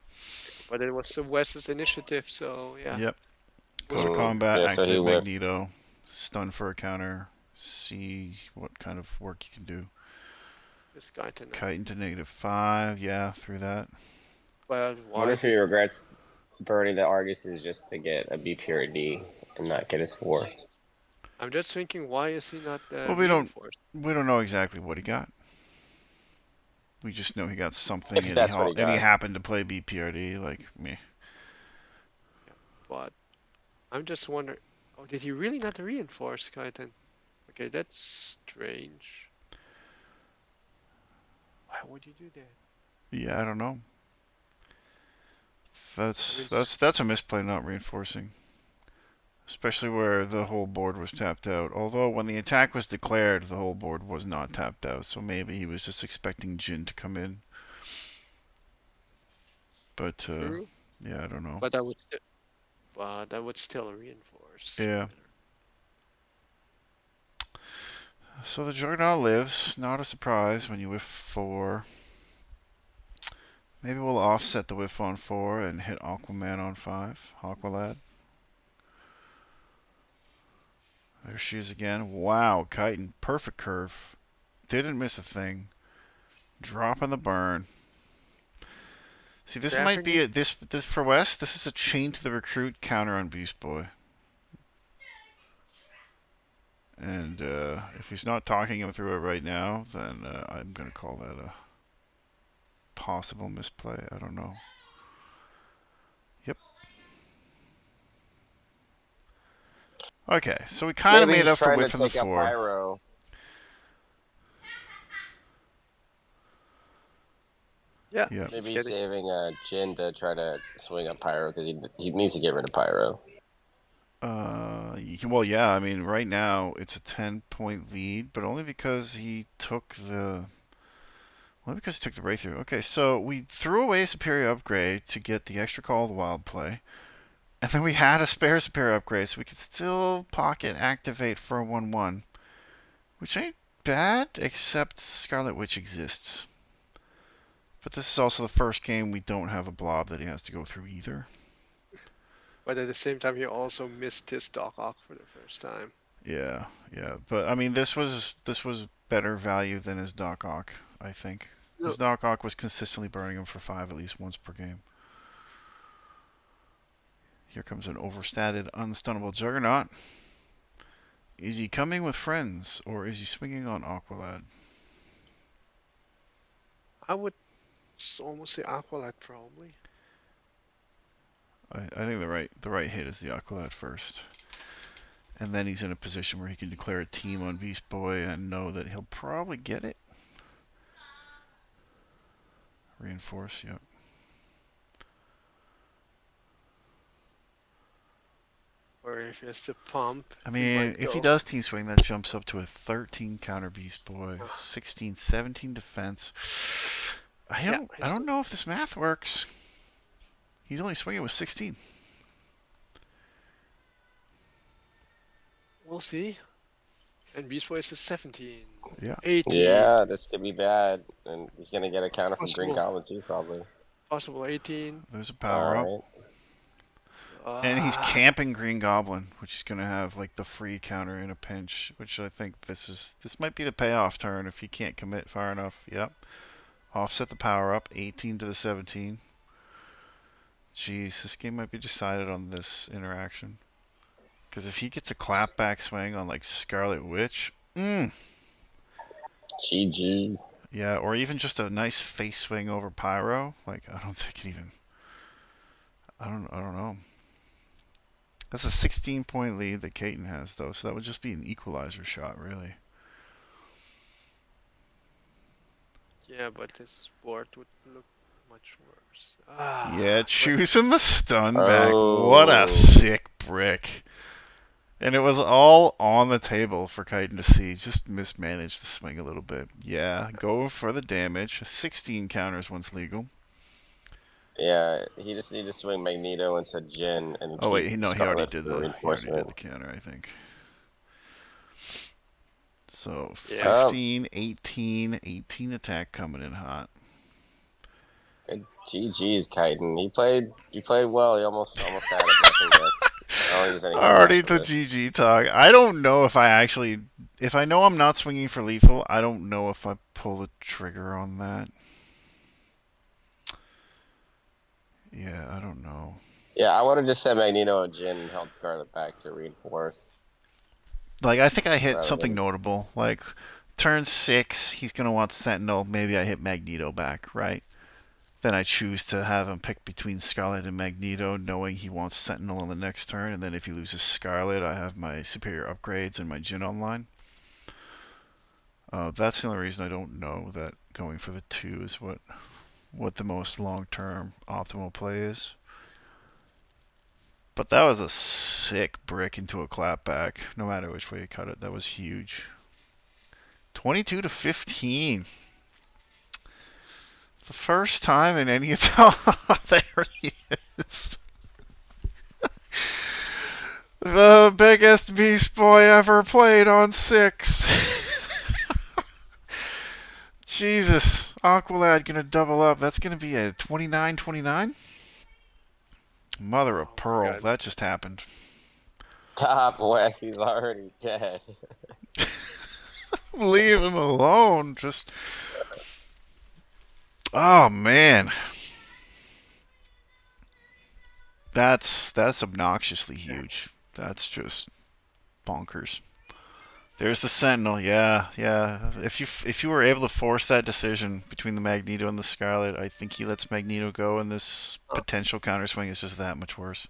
B: but it was Wes's initiative, so yeah.
A: Yep. Go
B: Was
A: to combat,
C: Yeah, so he
A: activate
C: whipped.
A: Magneto, stun for a counter, see what kind of work you can do.
B: this guy tonight.
A: Kite into -5, yeah, through that.
B: Well,
C: I
B: why?
C: wonder if he regrets burning the Arguses just to get a B pure D and not get his 4.
B: I'm just thinking, why is he not
A: Well,
B: reinforced?
A: we don't know exactly what he got. We just know he got something,
C: If that's what he
A: and he
C: got.
A: happened to play BPRD. Like me.
B: Yeah, but I'm just wondering. Oh, did he really not reinforce Kaiten? Okay, that's strange. Why would you do that?
A: Yeah, I don't know.
B: I mean,
A: That's a misplay, not reinforcing. Especially where the whole board was tapped out. Although when the attack was declared, the whole board was not tapped out. So maybe he was just expecting Jin to come in. But
B: true,
A: yeah, I don't know.
B: but that would still reinforce.
A: Yeah. So the Juggernaut lives. Not a surprise when you whiff 4. Maybe we'll offset the whiff on 4 and hit Aquaman on 5. Aqualad. There she is again. Wow, Chitin. Perfect curve. Didn't miss a thing. Dropping the burn. See, this might be this for Wes. This is a chain to the recruit counter on Beast Boy. And if he's not talking him through it right now, then I'm gonna call that a possible misplay. I don't know. Yep. Okay, so we kind of
C: Maybe
A: made
C: he's
A: up for
C: trying to
A: whiffing the
C: take out
A: 4.
C: Pyro.
B: Yeah.
A: Yeah.
C: Maybe he's saving Jin to try to swing up Pyro because he needs to get rid of Pyro.
A: Well, yeah. I mean, right now it's a 10-point lead, but only because he took the. Only because he took the breakthrough. Okay, so we threw away a superior upgrade to get the extra call of the wild play, and then we had a spare superior upgrade, so we could still pocket activate for a 1/1, which ain't bad, except Scarlet Witch exists. But this is also the first game we don't have a blob that he has to go through either.
B: But at the same time, he also missed his Doc Ock for the first time.
A: Yeah, yeah. But I mean, this was better value than his Doc Ock, I think. His Doc Ock was consistently burning him for 5 at least once per game. Here comes an overstated, unstunnable Juggernaut. Is he coming with friends, or is he swinging on Aqualad?
B: I would almost say Aqualad probably.
A: I think the right hit is the Aqualad first. And then he's in a position where he can declare a team on Beast Boy and know that he'll probably get it. Reinforce, yep.
B: Or if he has to pump.
A: I mean, if he does team swing, that jumps up to a 13 counter Beast Boy, 16, 17 defense. I don't know if this math works. He's only swinging with 16.
B: We'll see. And Beast Boy is 17.
A: Yeah.
B: 18.
C: Yeah, this could be bad. And he's going to get a counter from Green Goblin too, probably.
B: Possible 18.
A: There's a power up.
C: Right.
A: And he's camping Green Goblin, which is going to have like the free counter in a pinch, which I think this might be the payoff turn if he can't commit far enough. Yep. Offset the power up, 18 to the 17. Jeez, this game might be decided on this interaction. Because if he gets a clapback swing on like Scarlet Witch,
C: GG.
A: Yeah, or even just a nice face swing over Pyro. Like I don't think it even. I don't know. That's a 16-point lead that Caton has though, so that would just be an equalizer shot, really.
B: Yeah, but his board would look much worse.
A: Yeah,
B: West.
A: choosing the stun back. What a
C: Oh,
A: sick brick. And it was all on the table for Chitin to see. Just mismanaged the swing a little bit. Yeah, go for the damage. 16 counters once legal.
C: yeah. He just needed to swing Magneto into Jin and
A: Oh
C: keep
A: wait, no,
C: Scarlet for
A: he already did
C: reinforcement.
A: the counter, I think. So
B: Yeah.
A: 15, 18, 18 attack coming in hot.
C: Good GG's, Chitin. He played well. He almost had it, but I think I don't think there's any coming back
A: Already
C: from
A: the
C: this.
A: GG talk. I don't know if if I know I'm not swinging for lethal, I don't know if I pull the trigger on that. Yeah, I don't know.
C: Yeah, I would have just sent Magneto and Jin and held Scarlet back to reinforce
A: Like, I think I hit
C: rather
A: something
C: than.
A: notable. Like, turn 6, he's going to want Sentinel. Maybe I hit Magneto back, right? Then I choose to have him pick between Scarlet and Magneto, knowing he wants Sentinel on the next turn. And then if he loses Scarlet, I have my superior upgrades and my Jin online. That's the only reason I don't know that going for the 2 is what the most long-term optimal play is. But that was a sick brick into a clapback. No matter which way you cut it, that was huge. 22 to 15. The first time in any of the there he is. The biggest Beast Boy ever played on 6. Jesus. Aqualad gonna double up. That's gonna be a 29-29. Mother of
B: Oh my
A: pearl.
B: god.
A: That just happened.
C: Top West, he's already dead.
A: Leave him alone. Just. Oh man. That's obnoxiously huge. That's just bonkers. There's the Sentinel. Yeah, yeah. If you were able to force that decision between the Magneto and the Scarlet, I think he lets Magneto go, and this
B: Oh,
A: potential counterswing is just that much worse.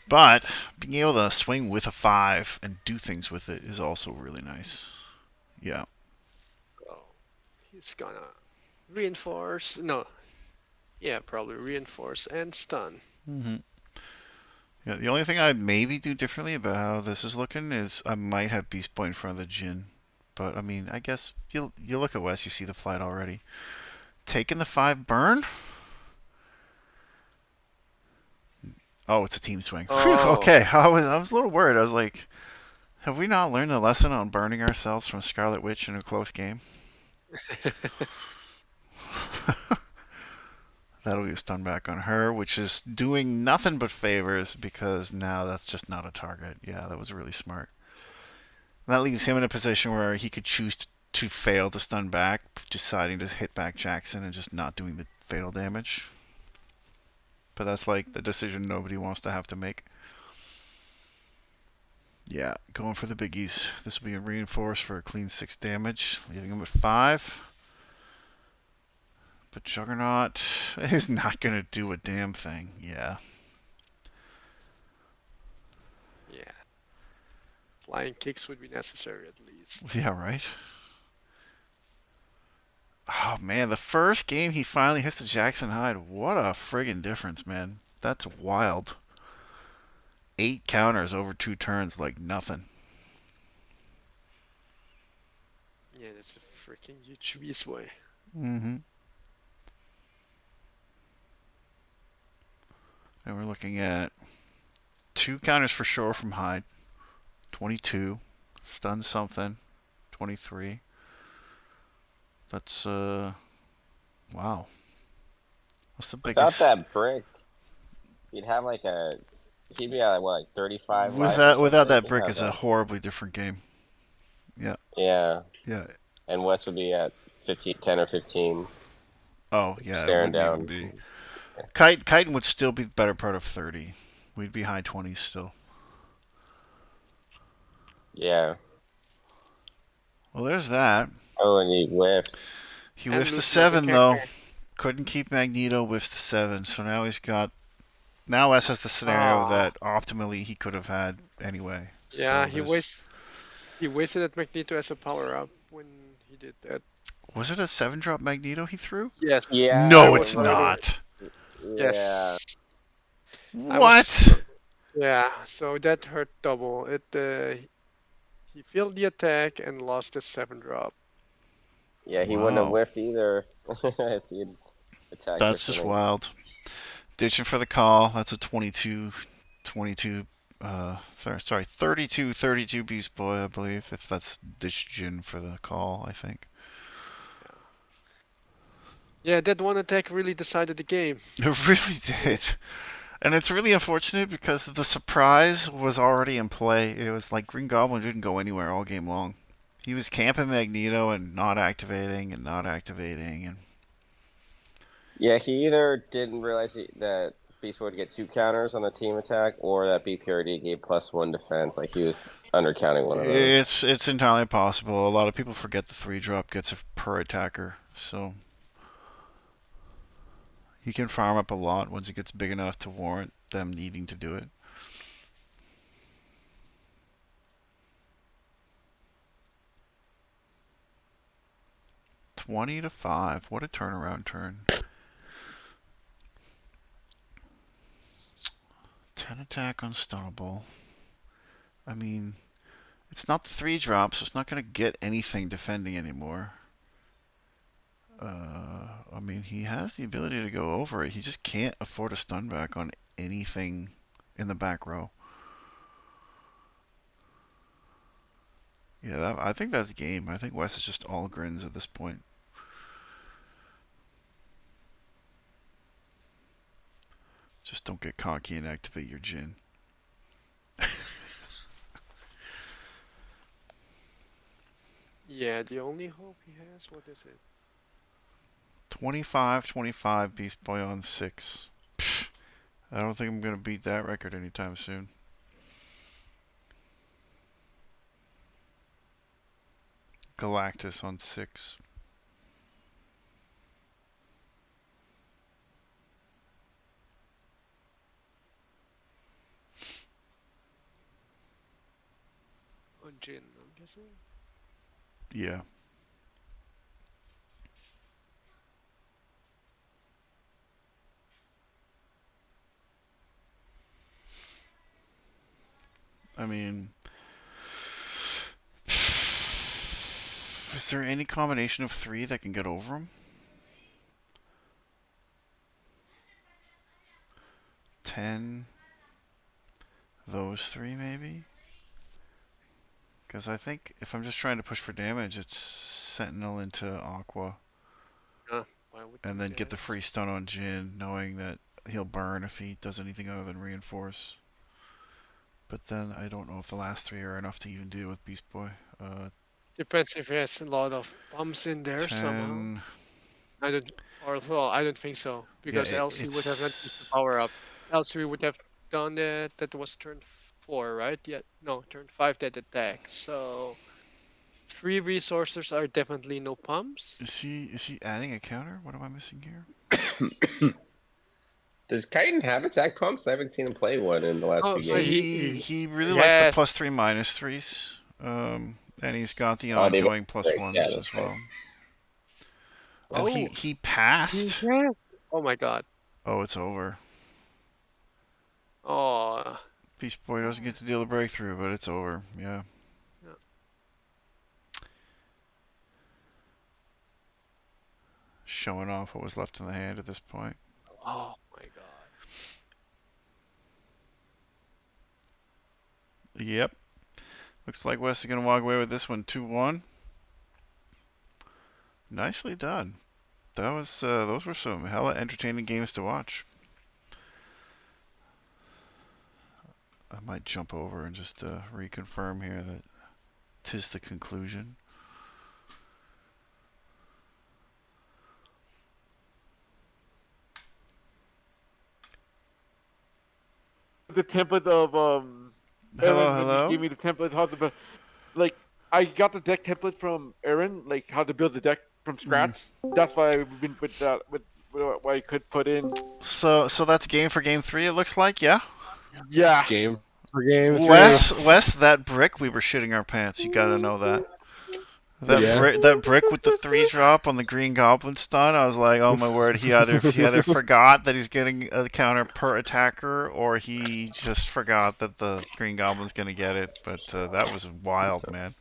A: But being able to swing with a 5 and do things with it is also really nice. Yeah.
B: oh. He's gonna reinforce. No. Yeah, probably reinforce and stun.
A: hmm Yeah. The only thing I'd maybe do differently about how this is looking is I might have Beast Boy in front of the Jin. But I mean, I guess you look at West, you see the flight already. Taking the 5 burn? Oh, it's a team swing. Phew,
B: Oh.
A: okay, I was a little worried. I was like, have we not learned a lesson on burning ourselves from Scarlet Witch in a close game? That'll be a stun back on her, which is doing nothing but favors because now that's just not a target. Yeah, that was really smart. And that leaves him in a position where he could choose to fail to stun back, deciding to hit back Jackson and just not doing the fatal damage. But that's like the decision nobody wants to have to make. Yeah, going for the biggies. This will be a reinforce for a clean 6 damage, leaving him at 5. But Juggernaut is not going to do a damn thing. Yeah.
B: Yeah. Flying kicks would be necessary at least.
A: Yeah, right? Oh, man, the first game he finally hits the Jackson Hyde. What a friggin' difference, man. That's wild. 8 counters over 2 turns like nothing.
B: Yeah, that's a freaking huge beast boy.
A: Mm-hmm. And we're looking at 2 counters for sure from Hyde. 22. Stun something. 23. That's, wow. What's the
C: Without
A: biggest?
C: that brick, you'd have like he'd be at what, like 35 life or
A: Without
C: something.
A: that
C: He'd
A: brick,
C: have
A: it's a
C: that.
A: horribly different game. Yeah.
C: Yeah,
A: Yeah.
C: and West would be at 15, 10 or 15,
A: Oh, yeah, it
C: staring
A: wouldn't even
C: down.
A: be. Chitin would still be the better part of 30. We'd be high 20s still.
C: Yeah,
A: Well, there's that.
C: Oh, and he whiffed.
A: He
B: And
A: whiffs the
B: lose another
A: 7, though.
B: character.
A: Couldn't keep Magneto, whiffs the 7, so now he's got. Now S has the scenario
B: Ah,
A: that optimally he could have had anyway.
B: yeah,
A: So there's.
B: he wasted that Magneto as a power up when he did that.
A: Was it a 7-drop Magneto he threw?
B: Yes,
C: Yeah,
B: I
A: No,
C: it
A: it's
B: was
C: might have.
A: not.
C: Yeah.
B: yes, I was
A: What?
B: yeah. So that hurt double. He failed the attack and lost the 7 drop.
C: Yeah, he wouldn't have
A: Wow.
C: whiffed either if he had attacked
A: That's just
C: differently.
A: wild. Ditching for the call. That's a 22, sorry, 32 Beast Boy, I believe. If that's Ditch Jin for the call, I think.
B: Yeah, that one attack really decided the game.
A: It really did. And it's really unfortunate because the surprise was already in play. It was like Green Goblin didn't go anywhere all game long. He was camping Magneto and not activating and not activating. And
C: Yeah, he either didn't realize that Beast Boy would get 2 counters on the team attack, or that BPRD gave +1 defense. Like he was undercounting one of those.
A: it's entirely possible. A lot of people forget the 3-drop gets a per attacker. So he can farm up a lot once it gets big enough to warrant them needing to do it. $20-5. What a turnaround turn. 10 attack unstunnable. I mean, it's not the 3-drop, so it's not going to get anything defending anymore. I mean, he has the ability to go over it. He just can't afford a stun back on anything in the back row. Yeah, I think that's game. I think Wes is just all grins at this point. Just don't get cocky and activate your Jin.
B: Yeah, the only hope he has, what is it?
A: 25-25 Beast Boy on 6. Pfft, I don't think I'm going to beat that record anytime soon. Galactus on 6.
B: On Jin, I'm guessing.
A: Yeah. I mean, is there any combination of 3 that can get over him? 10. Those 3 maybe? Because I think if I'm just trying to push for damage, it's Sentinel into Aqua.
B: Why would
A: And
B: do
A: then get the
B: that?
A: free stun on Jin, knowing that he'll burn if he does anything other than reinforce. But then I don't know if the last 3 are enough to even deal with Beast Boy.
B: Depends if he has a lot of pumps in there somehow.
A: 10.
B: I don't, or well, I don't think so,
A: Yeah,
B: because else he would have not used the
A: it's.
B: power up. Else we would have done that. That was turn 4, right? Yeah, no, turn 5 that attack. So 3 resources are definitely no pumps.
A: Is he adding a counter? What am I missing here?
C: Does Chitin have attack pumps? I haven't seen him play one in the last
B: Oh,
C: few games.
A: He really likes the
B: yes.
A: +3 -3s. And he's got the
C: Oh, they both
A: ongoing
C: break. Yeah,
A: +1s
C: that's
A: as
C: right.
A: well. Oh, he
B: Oh,
A: passed.
B: yes. Oh my God.
A: Oh, it's over.
B: Oh.
A: Beast Boy doesn't get to deal the breakthrough, but it's over. Yeah.
B: Yeah.
A: Showing off what was left in the hand at this point.
B: Oh my God.
A: Yep. Looks like Wes is going to walk away with this one 2-1. Nicely done. Those were some hella entertaining games to watch. I might jump over and just reconfirm here that 'tis the conclusion.
E: The template of
A: Hello,
E: Evan when you
A: hello.
E: gave me the template how the like I got the deck template from Aaron, like how to build the deck from scratch. That's why I've been with that with what I could put in.
A: So that's game for game 3. It looks like, yeah.
E: Yeah.
D: Game for game 3.
A: Wes, that brick, we were shitting our pants. You gotta know that.
D: Yeah.
A: That brick with the 3-drop on the Green Goblin stun, I was like, oh my word, he either forgot that he's getting a counter per attacker, or he just forgot that the Green Goblin's gonna get it. But that was wild, man.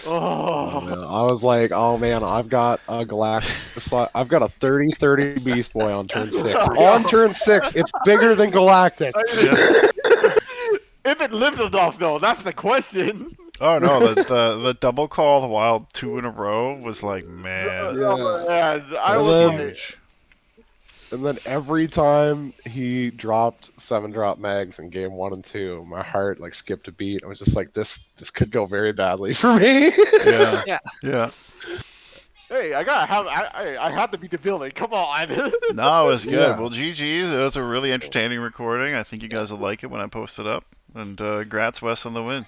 D: Oh, man.
E: Oh.
D: I was like, oh man, I've got a Galactus. I've got a 30/30 Beast Boy on turn 6. On turn 6, it's bigger than Galactic.
E: If it lives enough, though, that's the question.
A: Oh no, the double call, the wild 2 in a row was like, man,
E: Oh, man, I
D: And
E: was
D: then-
E: like,
A: huge.
D: And then every time he dropped 7-drop mags in game 1 and 2, my heart like skipped a beat. I was just like, this could go very badly for me.
A: Yeah,
F: Yeah.
A: yeah.
E: hey, I had to beat the villain. Come on.
A: No, it was good.
D: Yeah.
A: Well, GG's. It was a really entertaining recording. I think you guys will like it when I post it up. And grats, Wes, on the win.